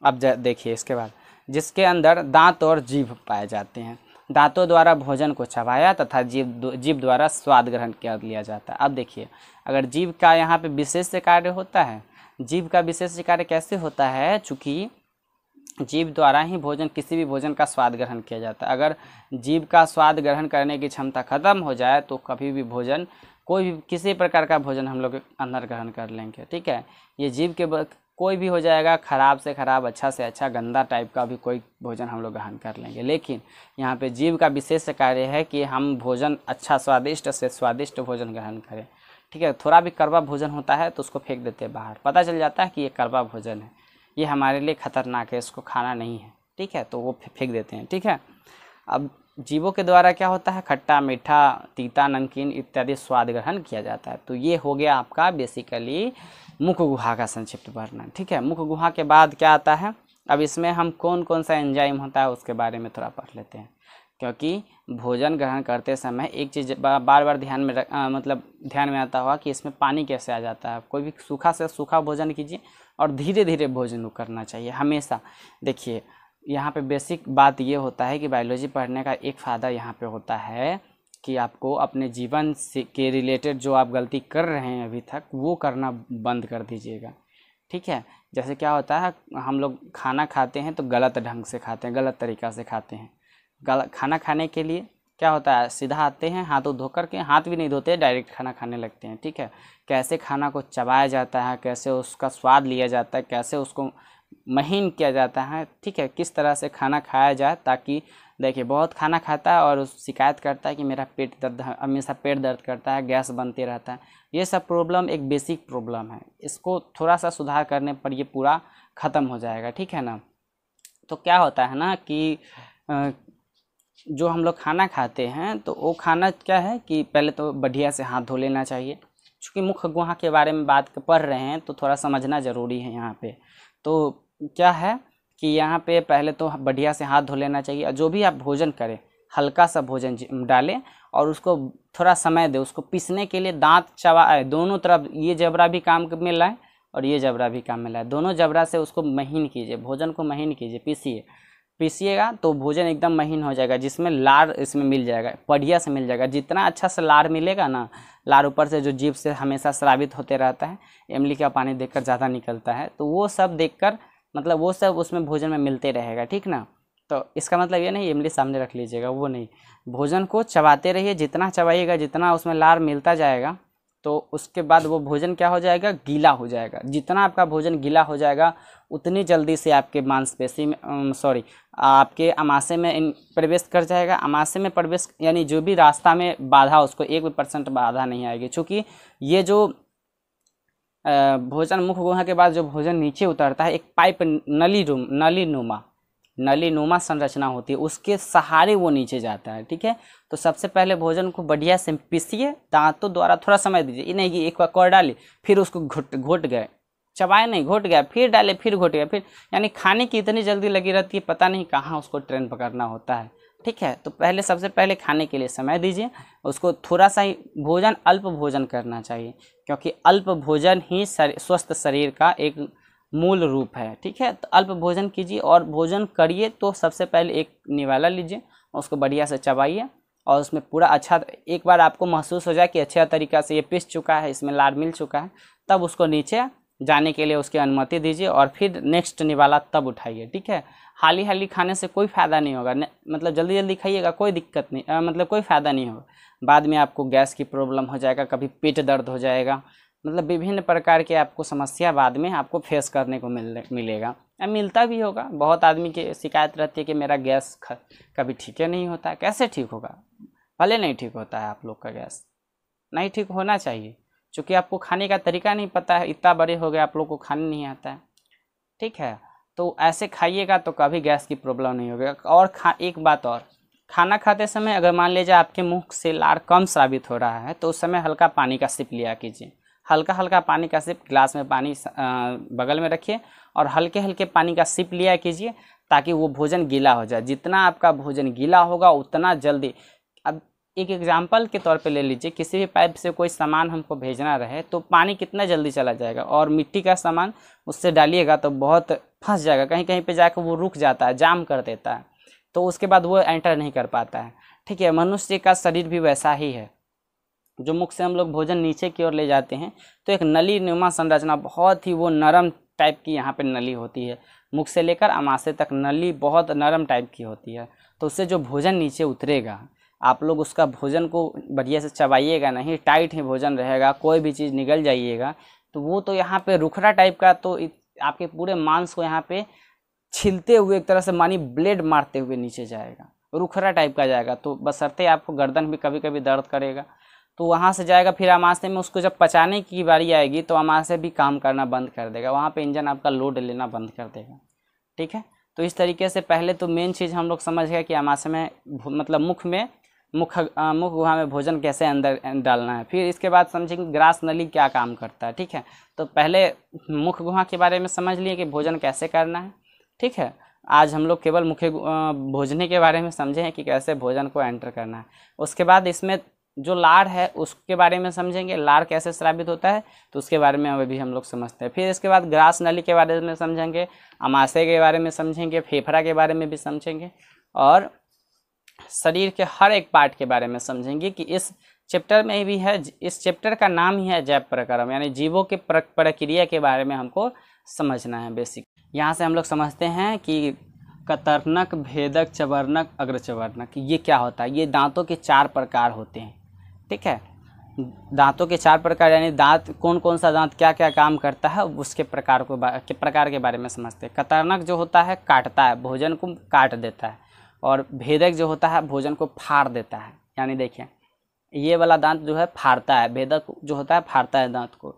अब देखिए इसके बाद, जिसके अंदर दांत और जीभ पाए जाते हैं। दांतों द्वारा भोजन को चबाया तथा जीभ द्वारा स्वाद ग्रहण कर लिया जाता है। अब देखिए, अगर जीभ का यहाँ पे विशेष कार्य होता है, जीभ का विशेष कार्य कैसे होता है? चूँकि जीभ द्वारा ही किसी भी भोजन का स्वाद ग्रहण किया जाता है। अगर जीभ का स्वाद ग्रहण करने की क्षमता खत्म हो जाए तो कभी भी भोजन, कोई भी किसी प्रकार का भोजन हम लोग अंदर ग्रहण कर लेंगे, ठीक है। ये जीभ के कोई भी हो जाएगा, खराब से खराब, अच्छा से अच्छा, गंदा टाइप का भी कोई भोजन हम लोग ग्रहण कर लेंगे। लेकिन यहाँ पे जीभ का विशेष कार्य है कि हम भोजन अच्छा स्वादिष्ट से स्वादिष्ट भोजन ग्रहण करें, ठीक है। थोड़ा भी कड़वा भोजन होता है तो उसको फेंक देते हैं बाहर, पता चल जाता है कि ये कड़वा भोजन है, ये हमारे लिए खतरनाक है, इसको खाना नहीं है, ठीक है, तो वो फेंक देते हैं, ठीक है। अब जीवों के द्वारा क्या होता है? खट्टा, मीठा, तीता, नमकीन इत्यादि स्वाद ग्रहण किया जाता है। तो ये हो गया आपका बेसिकली मुख गुहा का संक्षिप्त वर्णन, ठीक है। मुख गुहा के बाद क्या आता है? अब इसमें हम कौन कौन सा एंजाइम होता है उसके बारे में थोड़ा पढ़ लेते हैं, क्योंकि भोजन ग्रहण करते समय एक चीज़ बार बार ध्यान में आता होगा कि इसमें पानी कैसे आ जाता है। कोई भी सूखा से सूखा भोजन कीजिए और धीरे धीरे भोजन करना चाहिए हमेशा। देखिए यहाँ पे बेसिक बात ये होता है कि बायोलॉजी पढ़ने का एक फ़ायदा यहाँ पे होता है कि आपको अपने जीवन से के रिलेटेड जो आप गलती कर रहे हैं अभी तक, वो करना बंद कर दीजिएगा, ठीक है। जैसे क्या होता है, हम लोग खाना खाते हैं तो गलत ढंग से खाते हैं, गलत तरीक़ा से खाते हैं। खाना खाने के लिए क्या होता है, सीधा आते हैं, हाथों धोकर के, हाथ भी नहीं धोते, डायरेक्ट खाना खाने लगते हैं, ठीक है। कैसे खाना को चबाया जाता है, कैसे उसका स्वाद लिया जाता है, कैसे उसको महीन किया जाता है, ठीक है, किस तरह से खाना खाया जाए, ताकि देखिए बहुत खाना खाता है और शिकायत करता है कि मेरा पेट दर्द, हमेशा पेट दर्द करता है, गैस बनते रहता है। ये सब प्रॉब्लम एक बेसिक प्रॉब्लम है, इसको थोड़ा सा सुधार करने पर ये पूरा ख़त्म हो जाएगा, ठीक है ना। तो क्या होता है ना कि जो हम लोग खाना खाते हैं तो वो खाना क्या है कि पहले तो बढ़िया से हाथ धो लेना चाहिए। चूँकि मुख गुहा के बारे में बात पढ़ रहे हैं तो थोड़ा समझना ज़रूरी है यहाँ पे। तो क्या है कि यहाँ पे पहले तो बढ़िया से हाथ धो लेना चाहिए, और जो भी आप भोजन करें हल्का सा भोजन डालें और उसको थोड़ा समय दें, उसको पीसने के लिए दांत चबाए, दोनों तरफ, ये जबड़ा भी काम में लाए और ये जबड़ा भी काम में लाए, दोनों जबड़ा से उसको महीन कीजिए, भोजन को महीन कीजिए, पीसिएगा तो भोजन एकदम महीन हो जाएगा, जिसमें लार इसमें मिल जाएगा, बढ़िया से मिल जाएगा। जितना अच्छा से लार मिलेगा ना, लार ऊपर से जो जीभ से हमेशा स्रावित होते रहता है, इमली का पानी देखकर ज़्यादा निकलता है, तो वो सब देखकर मतलब वो सब उसमें भोजन में मिलते रहेगा, ठीक ना। तो इसका मतलब ये नहीं इमली सामने रख लीजिएगा, वो नहीं, भोजन को चबाते रहिए, जितना चबाइएगा, जितना उसमें लार मिलता जाएगा तो उसके बाद वो भोजन क्या हो जाएगा, गीला हो जाएगा। जितना आपका भोजन गीला हो जाएगा उतनी जल्दी से आपके मांसपेशी में आपके अमाशय में प्रवेश कर जाएगा। अमाशय में प्रवेश यानी जो भी रास्ता में बाधा, उसको 1% बाधा नहीं आएगी, क्योंकि ये जो भोजन मुख गुहा के बाद जो भोजन नीचे उतरता है, एक पाइप नलीनुमा संरचना होती है, उसके सहारे वो नीचे जाता है, ठीक है। तो सबसे पहले भोजन को बढ़िया से पीसिए, दांतों द्वारा थोड़ा समय दीजिए, ये नहीं कि एक बार कौर डाली फिर उसको घोट गए, चबाए नहीं, घोट गया, फिर डाले, फिर घोट गया, फिर, यानी खाने की इतनी जल्दी लगी रहती है, पता नहीं कहाँ उसको ट्रेन पकड़ना होता है, ठीक है। तो सबसे पहले खाने के लिए समय दीजिए, उसको थोड़ा सा ही भोजन, अल्प भोजन करना चाहिए, क्योंकि अल्प भोजन ही स्वस्थ शरीर का एक मूल रूप है, ठीक है। तो अल्प भोजन कीजिए, और भोजन करिए तो सबसे पहले एक निवाला लीजिए, उसको बढ़िया से चबाइए, और उसमें पूरा अच्छा, एक बार आपको महसूस हो जाए कि अच्छा तरीक़ा से ये पिस चुका है, इसमें लार मिल चुका है, तब उसको नीचे जाने के लिए उसकी अनुमति दीजिए और फिर नेक्स्ट निवाला तब उठाइए, ठीक है। हाली हाली खाने से कोई फ़ायदा नहीं होगा, मतलब जल्दी जल्दी खाइएगा कोई दिक्कत नहीं, मतलब कोई फ़ायदा नहीं होगा। बाद में आपको गैस की प्रॉब्लम हो जाएगा, कभी पेट दर्द हो जाएगा, मतलब विभिन्न प्रकार के आपको समस्या बाद में आपको फेस करने को मिलेगा। मिलता भी होगा, बहुत आदमी की शिकायत रहती है कि मेरा गैस कभी ठीक नहीं होता है। कैसे ठीक होगा? भले नहीं ठीक होता है आप लोग का गैस, नहीं ठीक होना चाहिए, क्योंकि आपको खाने का तरीका नहीं पता है। इतना बड़े हो गए आप लोग को खाने नहीं आता है, ठीक है। तो ऐसे खाइएगा तो कभी गैस की प्रॉब्लम नहीं होगी। और एक बात और, खाना खाते समय अगर मान लीजिए आपके मुंह से लार कम स्रावित हो रहा है तो उस समय हल्का पानी का सिप लिया कीजिए। हल्का हल्का पानी का सिप, ग्लास में पानी बगल में रखिए और हल्के हल्के पानी का सिप लिया कीजिए, ताकि वो भोजन गीला हो जाए। जितना आपका भोजन गीला होगा उतना जल्दी। अब एक एग्जाम्पल के तौर पे ले लीजिए, किसी भी पाइप से कोई सामान हमको भेजना रहे तो पानी कितना जल्दी चला जाएगा, और मिट्टी का सामान उससे डालिएगा तो बहुत फंस जाएगा, कहीं कहीं पे जाकर वो रुक जाता है, जाम कर देता है, तो उसके बाद वो एंटर नहीं कर पाता है, ठीक है। मनुष्य का शरीर भी वैसा ही है। जो मुख से हम लोग भोजन नीचे की ओर ले जाते हैं तो एक नली नुमा संरचना, बहुत ही वो नरम टाइप की यहाँ पे नली होती है। मुख से लेकर अमाशय तक नली बहुत नरम टाइप की होती है, तो उससे जो भोजन नीचे उतरेगा, आप लोग उसका भोजन को बढ़िया से चबाइएगा नहीं, टाइट ही भोजन रहेगा, कोई भी चीज़ निगल जाइएगा तो वो तो यहाँ पे रुखरा टाइप का, तो आपके पूरे मांस को यहाँ पे छिलते हुए एक तरह से मानी ब्लेड मारते हुए नीचे जाएगा, रुखरा टाइप का जाएगा। तो बशर्ते आपको गर्दन भी कभी कभी दर्द करेगा, तो वहाँ से जाएगा। फिर अमाशय में उसको जब पचाने की बारी आएगी तो अमाशय भी काम करना बंद कर देगा, वहाँ पे इंजन आपका लोड लेना बंद कर देगा, ठीक है। तो इस तरीके से पहले तो मेन चीज़ हम लोग समझ गए कि अमाशय में मतलब मुख गुहा में भोजन कैसे अंदर डालना है। फिर इसके बाद समझेंगे ग्रास नली क्या काम करता है, ठीक है। तो पहले मुख गुहा के बारे में समझ लिए कि भोजन कैसे करना है, ठीक है। आज हम लोग केवल मुख्य भोजने के बारे में समझे हैं कि कैसे भोजन को एंटर करना है। उसके बाद इसमें जो लार है उसके बारे में समझेंगे, लार कैसे स्रावित होता है तो उसके बारे में अभी हम लोग समझते हैं। फिर इसके बाद ग्रास नली के बारे में समझेंगे, अमाशय के बारे में समझेंगे, फेफड़ा के बारे में भी समझेंगे, और शरीर के हर एक पार्ट के बारे में समझेंगे कि इस चैप्टर में भी है। इस चैप्टर का नाम ही है जैव प्रक्रम, यानी जीवों के प्रक्रिया के बारे में हमको समझना है बेसिक। यहाँ से हम लोग समझते हैं कि कतरनक, भेदक, चवर्णक, अग्रचवर्णक ये क्या होता है। ये दांतों के 4 प्रकार होते हैं, ठीक है। दांतों के 4 प्रकार, यानी दांत कौन कौन सा दांत क्या क्या काम करता है उसके प्रकार के बारे में समझते हैं। कतरनक जो होता है काटता है, भोजन को काट देता है, और भेदक जो होता है भोजन को फाड़ देता है, यानी देखिए ये वाला दांत जो है फाड़ता है, भेदक जो होता है फाड़ता है दांत को।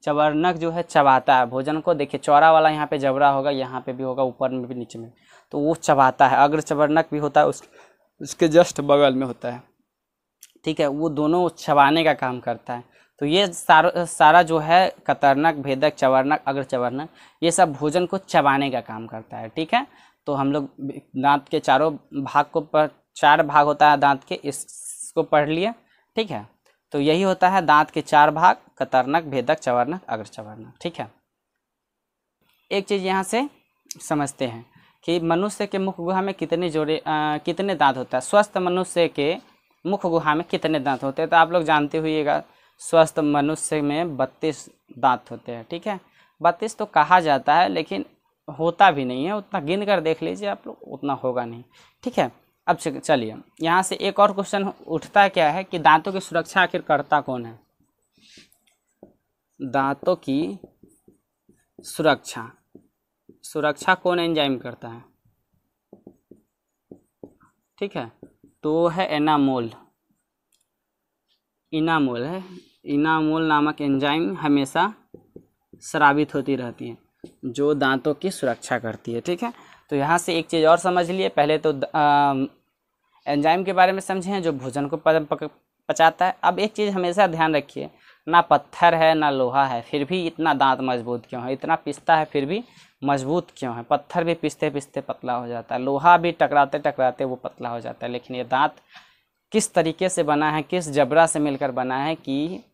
चवर्णक जो है चबाता है भोजन को, देखिए चौड़ा वाला यहाँ पे जबड़ा होगा, यहाँ पे भी होगा, ऊपर में भी नीचे में, तो वो चबाता है। अग्र चवर्णक भी होता है, उसके जस्ट बगल में होता है, ठीक है। वो दोनों चबाने का काम करता है। तो ये सारा जो है कतरनक, भेदक, चवर्णक, अग्र चवर्णक, ये सब भोजन को चबाने का काम करता है, ठीक है। तो हम लोग दांत के चारों भाग को 4 भाग होता है दांत के, इसको पढ़ लिए, ठीक है। तो यही होता है दांत के 4 भाग, कतरनक, भेदक, चवर्णक, अग्र चवर्णक, ठीक है। एक चीज़ यहाँ से समझते हैं कि मनुष्य के मुख गुहा में कितने दांत होता है। स्वस्थ मनुष्य के मुख गुहा में कितने दांत होते हैं, तो आप लोग जानते हुइएगा स्वस्थ मनुष्य में 32 दांत होते हैं, ठीक है। 32 तो कहा जाता है, लेकिन होता भी नहीं है, उतना गिन कर देख लीजिए आप लोग, उतना होगा नहीं, ठीक है। अब चलिए यहाँ से एक और क्वेश्चन उठता क्या है कि दांतों की सुरक्षा आखिर करता कौन है। दांतों की सुरक्षा कौन एंजाइम करता है, ठीक है। तो है इनामोल है। इनामोल नामक एंजाइम हमेशा स्रावित होती रहती है जो दांतों की सुरक्षा करती है, ठीक है। तो यहाँ से एक चीज़ और समझ लिए, पहले तो एंजाइम के बारे में समझे हैं जो भोजन को पचाता है। अब एक चीज़ हमेशा ध्यान रखिए, ना पत्थर है ना लोहा है, फिर भी इतना दांत मजबूत क्यों है। इतना पिसता है फिर भी मजबूत क्यों है। पत्थर भी पिसते पिसते पतला हो जाता है, लोहा भी टकराते टकराते वो पतला हो जाता है, लेकिन ये दांत किस तरीके से बना है, किस जबड़ा से मिलकर बना है कि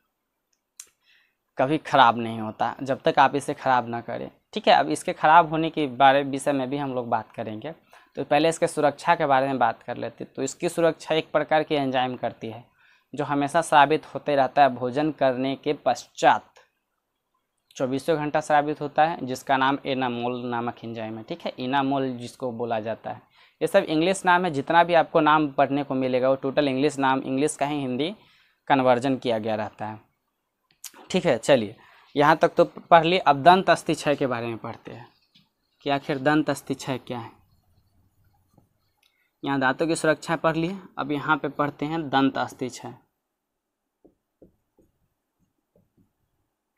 कभी ख़राब नहीं होता जब तक आप इसे ख़राब ना करें, ठीक है। अब इसके ख़राब होने के विषय में भी हम लोग बात करेंगे, तो पहले इसके सुरक्षा के बारे में बात कर लेते। तो इसकी सुरक्षा एक प्रकार की एंजाइम करती है जो हमेशा स्रावित होते रहता है भोजन करने के पश्चात, 24 घंटा स्रावित होता है, जिसका नाम एनामोल नामक एंजाइम है। ठीक है, इनामोल जिसको बोला जाता है। ये सब इंग्लिश नाम है, जितना भी आपको नाम पढ़ने को मिलेगा वो टोटल इंग्लिश नाम, इंग्लिश का ही हिंदी कन्वर्जन किया गया रहता है। ठीक है, चलिए यहाँ तक तो पढ़ लिए। अब दंत अस्थि क्षय के बारे में पढ़ते हैं कि आखिर दंत अस्थि क्षय क्या है। यहाँ दांतों की सुरक्षा पढ़ लिए, अब यहाँ पे पढ़ते हैं दंत अस्थि क्षय।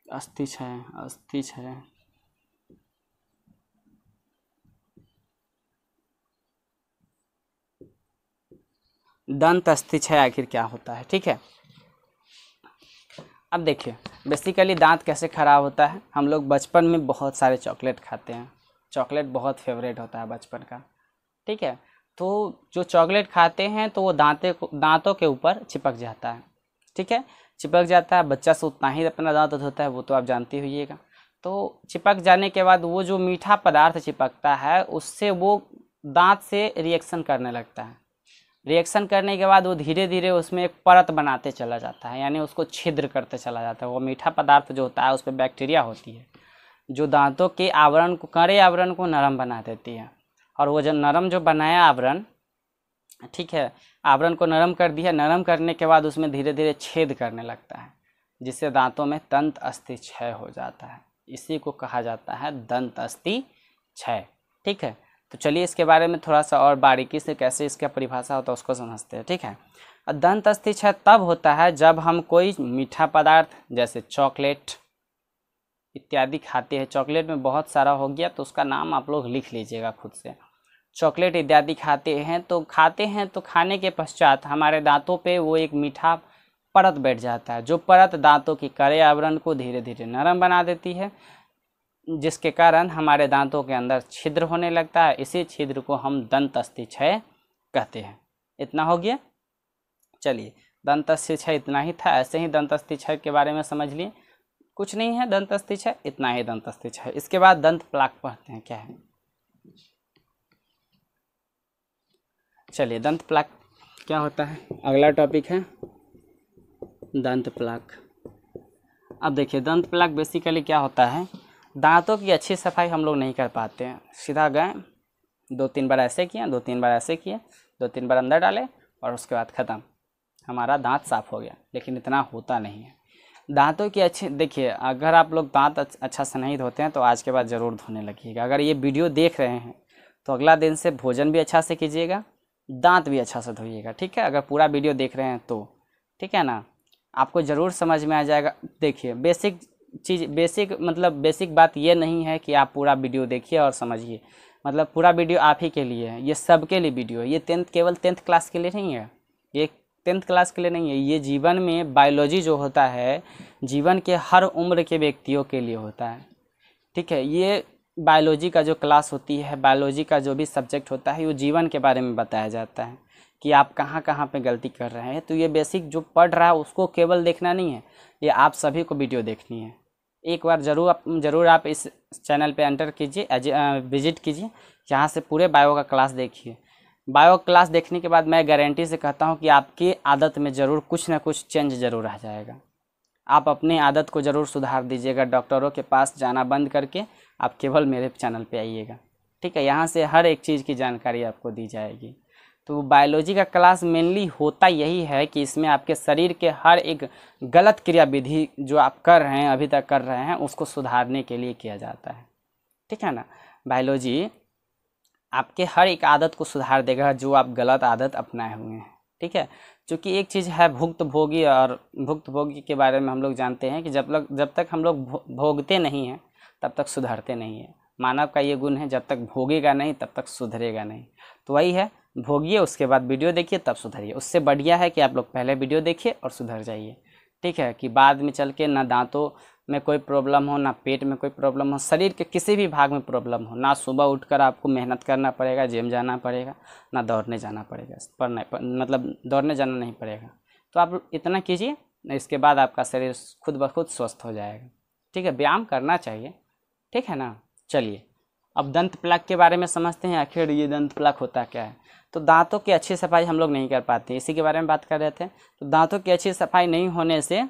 अस्थि क्षय, अस्थि क्षय, दंत अस्थि क्षय आखिर क्या होता है। ठीक है, अब देखिए बेसिकली दांत कैसे खराब होता है। हम लोग बचपन में बहुत सारे चॉकलेट खाते हैं, चॉकलेट बहुत फेवरेट होता है बचपन का। ठीक है, तो जो चॉकलेट खाते हैं तो वो दांतों के ऊपर चिपक जाता है। ठीक है, चिपक जाता है, बच्चा से उतना ही अपना दांत होता है, वो तो आप जानते होइएगा। तो चिपक जाने के बाद वो जो मीठा पदार्थ चिपकता है उससे वो दांत से रिएक्शन करने लगता है। रिएक्शन करने के बाद वो धीरे धीरे उसमें एक परत बनाते चला जाता है, यानी उसको छिद्र करते चला जाता है। वो मीठा पदार्थ जो होता है उस पर बैक्टीरिया होती है जो दांतों के आवरण को, कड़े आवरण को नरम बना देती है। और वो जो नरम जो बनाया आवरण, ठीक है, आवरण को नरम कर दिया, नरम करने के बाद उसमें धीरे धीरे छेद करने लगता है, जिससे दांतों में दंत अस्थि क्षय हो जाता है। इसी को कहा जाता है दंत अस्थि क्षय। ठीक है, तो चलिए इसके बारे में थोड़ा सा और बारीकी से कैसे इसका परिभाषा होता है उसको समझते हैं। ठीक है, दंत अस्थि क्षय तब होता है जब हम कोई मीठा पदार्थ जैसे चॉकलेट इत्यादि खाते हैं। चॉकलेट में बहुत सारा हो गया तो उसका नाम आप लोग लिख लीजिएगा खुद से। चॉकलेट इत्यादि खाते हैं तो खाने के पश्चात हमारे दांतों पे वो एक मीठा परत बैठ जाता है, जो परत दांतों की कड़े आवरण को धीरे धीरे नरम बना देती है, जिसके कारण हमारे दांतों के अंदर छिद्र होने लगता है। इसी छिद्र को हम दंत अस्थि क्षय कहते हैं। इतना हो गया। चलिए, दंत अस्थि क्षय इतना ही था। ऐसे ही दंत अस्थि क्षय के बारे में समझ लिए, कुछ नहीं है दंत अस्थि क्षय, इतना ही दंत अस्थि क्षय। इसके बाद दंत प्लाक पढ़ते हैं क्या है। चलिए, दंत प्लाक क्या होता है, अगला टॉपिक है दंत प्लाक। अब देखिए दंत प्लाक बेसिकली क्या होता है, दांतों की अच्छी सफाई हम लोग नहीं कर पाते हैं। सीधा गए, 2-3 बार ऐसे किए, 2-3 बार ऐसे किए, 2-3 बार अंदर डाले और उसके बाद ख़त्म, हमारा दांत साफ़ हो गया। लेकिन इतना होता नहीं है। दांतों की अच्छी, देखिए अगर आप लोग दांत अच्छा से नहीं धोते हैं तो आज के बाद ज़रूर धोने लगिएगा। अगर ये वीडियो देख रहे हैं तो अगला दिन से भोजन भी अच्छा से कीजिएगा, दांत भी अच्छा से धोइएगा। ठीक है, अगर पूरा वीडियो देख रहे हैं तो ठीक है ना, आपको ज़रूर समझ में आ जाएगा। देखिए बेसिक चीज़, बेसिक बात ये नहीं है कि आप पूरा वीडियो देखिए और समझिए। मतलब पूरा वीडियो आप ही के लिए है, ये सबके लिए वीडियो है। ये केवल 10th क्लास के लिए नहीं है, ये 10th क्लास के लिए नहीं है। ये जीवन में बायोलॉजी जो होता है, जीवन के हर उम्र के व्यक्तियों के लिए होता है। ठीक है, ये बायोलॉजी का जो क्लास होती है, बायोलॉजी का जो भी सब्जेक्ट होता है, वो जीवन के बारे में बताया जाता है कि आप कहाँ कहाँ पे गलती कर रहे हैं। तो ये बेसिक जो पढ़ रहा है उसको केवल देखना नहीं है, ये आप सभी को वीडियो देखनी है। एक बार ज़रूर आप इस चैनल पे एंटर कीजिए, विजिट कीजिए, यहाँ से पूरे बायो का क्लास देखिए। बायो क्लास देखने के बाद मैं गारंटी से कहता हूँ कि आपकी आदत में ज़रूर कुछ ना कुछ चेंज ज़रूर आ जाएगा। आप अपनी आदत को ज़रूर सुधार दीजिएगा। डॉक्टरों के पास जाना बंद करके आप केवल मेरे चैनल पे आइएगा। ठीक है, यहाँ से हर एक चीज़ की जानकारी आपको दी जाएगी। तो बायोलॉजी का क्लास मेनली होता यही है कि इसमें आपके शरीर के हर एक गलत क्रियाविधि जो आप कर रहे हैं, अभी तक कर रहे हैं, उसको सुधारने के लिए किया जाता है। ठीक है ना, बायोलॉजी आपके हर एक आदत को सुधार देगा जो आप गलत आदत अपनाए हुए हैं। ठीक है, क्योंकि एक चीज़ है भुक्तभोगी, और भुक्तभोगी के बारे में हम लोग जानते हैं कि जब तक हम लोग भोगते नहीं हैं तब तक सुधरते नहीं हैं। मानव का ये गुण है, जब तक भोगेगा नहीं तब तक सुधरेगा नहीं। तो वही है, भोगिए, उसके बाद वीडियो देखिए, तब सुधरिए। उससे बढ़िया है कि आप लोग पहले वीडियो देखिए और सुधर जाइए। ठीक है, कि बाद में चल के ना दांतों में कोई प्रॉब्लम हो, ना पेट में कोई प्रॉब्लम हो, शरीर के किसी भी भाग में प्रॉब्लम हो, ना सुबह उठकर आपको मेहनत करना पड़ेगा, जिम जाना पड़ेगा, ना दौड़ने जाना पड़ेगा, मतलब दौड़ने जाना नहीं पड़ेगा। तो आप इतना कीजिए, इसके बाद आपका शरीर खुद ब खुद स्वस्थ हो जाएगा। ठीक है, व्यायाम करना चाहिए। ठीक है ना। चलिए अब दंत प्लाक के बारे में समझते हैं, आखिर ये दंत प्लाक होता क्या है। तो दांतों की अच्छी सफाई हम लोग नहीं कर पाते, इसी के बारे में बात कर रहे थे। तो दांतों की अच्छी सफाई नहीं होने से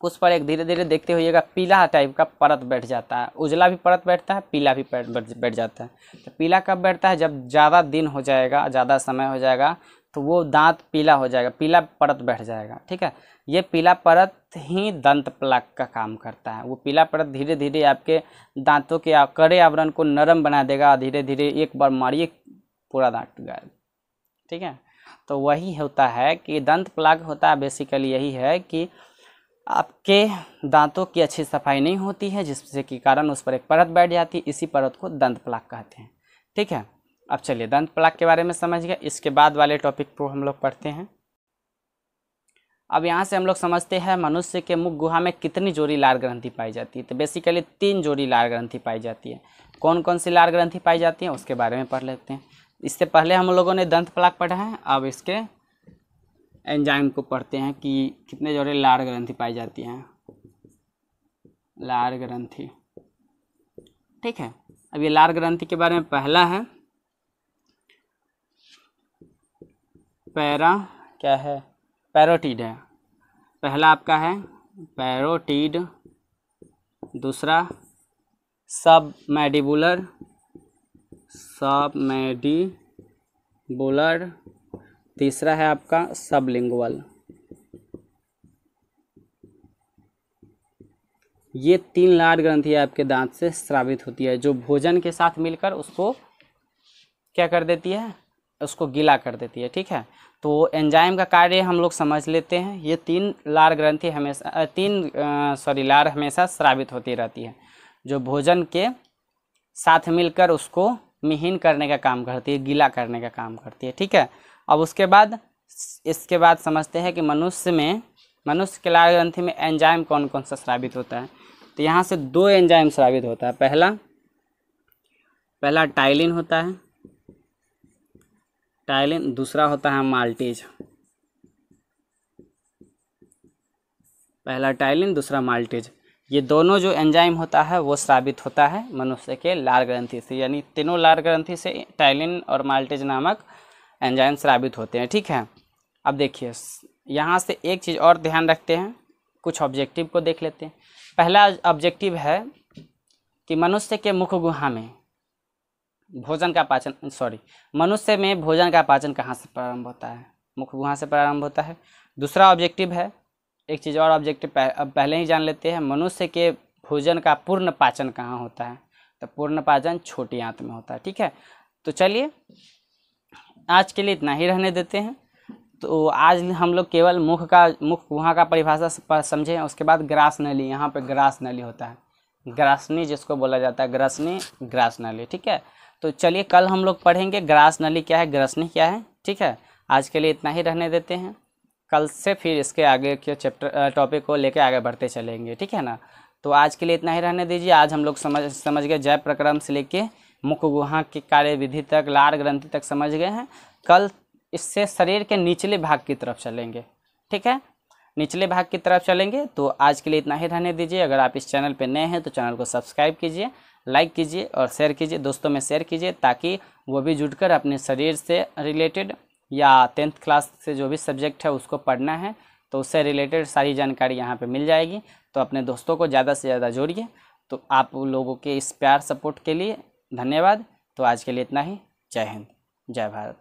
उस पर एक धीरे धीरे देखते होइएगा पीला टाइप का परत बैठ जाता है, उजला भी परत बैठता है, पीला भी बैठ जाता है। तो पीला कब बैठता है? जब ज़्यादा दिन हो जाएगा, ज़्यादा समय हो जाएगा तो वो दांत पीला हो जाएगा, पीला परत बैठ जाएगा। ठीक है, ये पीला परत ही दंत प्लाक का काम करता है। वो पीला परत धीरे धीरे आपके दांतों के कड़े आवरण को नरम बना देगा। धीरे धीरे एक बार मारिए पूरा दांत गायब। ठीक है, तो वही होता है कि दंत प्लाक होता है बेसिकली यही है कि आपके दांतों की अच्छी सफाई नहीं होती है, जिससे कि कारण उस पर एक परत बैठ जाती है। इसी परत को दंत प्लाक कहते हैं। ठीक है, अब चलिए दंत प्लाक के बारे में समझ गए। इसके बाद वाले टॉपिक को हम लोग पढ़ते हैं। अब यहाँ से हम लोग समझते हैं मनुष्य के मुख गुहा में कितनी जोड़ी लार ग्रंथि पाई जाती है। तो बेसिकली 3 जोड़ी लार ग्रंथि पाई जाती है। कौन कौन सी लार ग्रंथि पाई जाती है उसके बारे में पढ़ लेते हैं। इससे पहले हम लोगों ने दंत प्लाक पढ़ा है, अब इसके एंजाइम को पढ़ते हैं कि कितने जोड़े लार ग्रंथि पाई जाती हैं। लार ग्रंथि, ठीक है। अब ये लार ग्रंथि के बारे में पहला है पैरोटिड है। पहला आपका है पैरोटिड, दूसरा सबमैंडिबुलर, तीसरा है आपका सबलिंगुअल। ये 3 लार ग्रंथि आपके दांत से स्रावित होती है, जो भोजन के साथ मिलकर उसको क्या कर देती है? उसको गीला कर देती है। ठीक है, तो एंजाइम का कार्य हम लोग समझ लेते हैं। ये 3 लार ग्रंथि हमेशा लार हमेशा स्रावित होती रहती है, जो भोजन के साथ मिलकर उसको मिहीन करने का काम करती है, गीला करने का काम करती है। ठीक है, अब इसके बाद समझते हैं कि मनुष्य के लार ग्रंथि में एंजाइम कौन कौन सा स्रावित होता है। तो यहाँ से 2 एंजाइम स्रावित होता है। पहला टाइलिन होता है, टाइलिन। दूसरा होता है माल्टेज। पहला टाइलिन, दूसरा माल्टेज। ये दोनों जो एंजाइम होता है वो स्रावित होता है मनुष्य के लार ग्रंथि से, यानी तीनों लार ग्रंथि से टाइलिन और माल्टेज नामक एंजाइम स्रावित होते हैं। ठीक है, अब देखिए यहाँ से एक चीज़ और ध्यान रखते हैं, कुछ ऑब्जेक्टिव को देख लेते हैं। पहला ऑब्जेक्टिव है कि मनुष्य के मुख गुहा में मनुष्य में भोजन का पाचन कहाँ से प्रारंभ होता है? मुख गुहा से प्रारंभ होता है। दूसरा ऑब्जेक्टिव है, एक चीज़ और ऑब्जेक्टिव पहले ही जान लेते हैं, मनुष्य के भोजन का पूर्ण पाचन कहाँ होता है? तो पूर्ण पाचन छोटी आंत में होता है। ठीक है, तो चलिए आज के लिए इतना ही रहने देते हैं। तो आज हम लोग केवल मुख गुहा का परिभाषा समझे। उसके बाद ग्रास नली, यहाँ पे ग्रास नली होता है, ग्रासनी जिसको बोला जाता है, ग्रास नली। ठीक है, तो चलिए कल हम लोग पढ़ेंगे ग्रास नली क्या है, ग्रासनी क्या है। ठीक है, आज के लिए इतना ही रहने देते हैं। कल से फिर इसके आगे के टॉपिक को लेकर आगे बढ़ते चलेंगे। ठीक है ना, तो आज के लिए इतना ही रहने दीजिए। आज हम लोग समझ गए जय प्रक्रम से लेके मुख गुहा की कार्यविधि तक, लार ग्रंथि तक समझ गए हैं। कल इससे शरीर के निचले भाग की तरफ चलेंगे। ठीक है, निचले भाग की तरफ चलेंगे। तो आज के लिए इतना ही रहने दीजिए। अगर आप इस चैनल पर नए हैं तो चैनल को सब्सक्राइब कीजिए, लाइक कीजिए और शेयर कीजिए, दोस्तों में शेयर कीजिए, ताकि वो भी जुड़कर अपने शरीर से रिलेटेड या 10th क्लास से जो भी सब्जेक्ट है उसको पढ़ना है तो उससे रिलेटेड सारी जानकारी यहाँ पे मिल जाएगी। तो अपने दोस्तों को ज़्यादा से ज़्यादा जोड़िए। तो आप लोगों के इस प्यार सपोर्ट के लिए धन्यवाद। तो आज के लिए इतना ही। जय हिंद, जय भारत।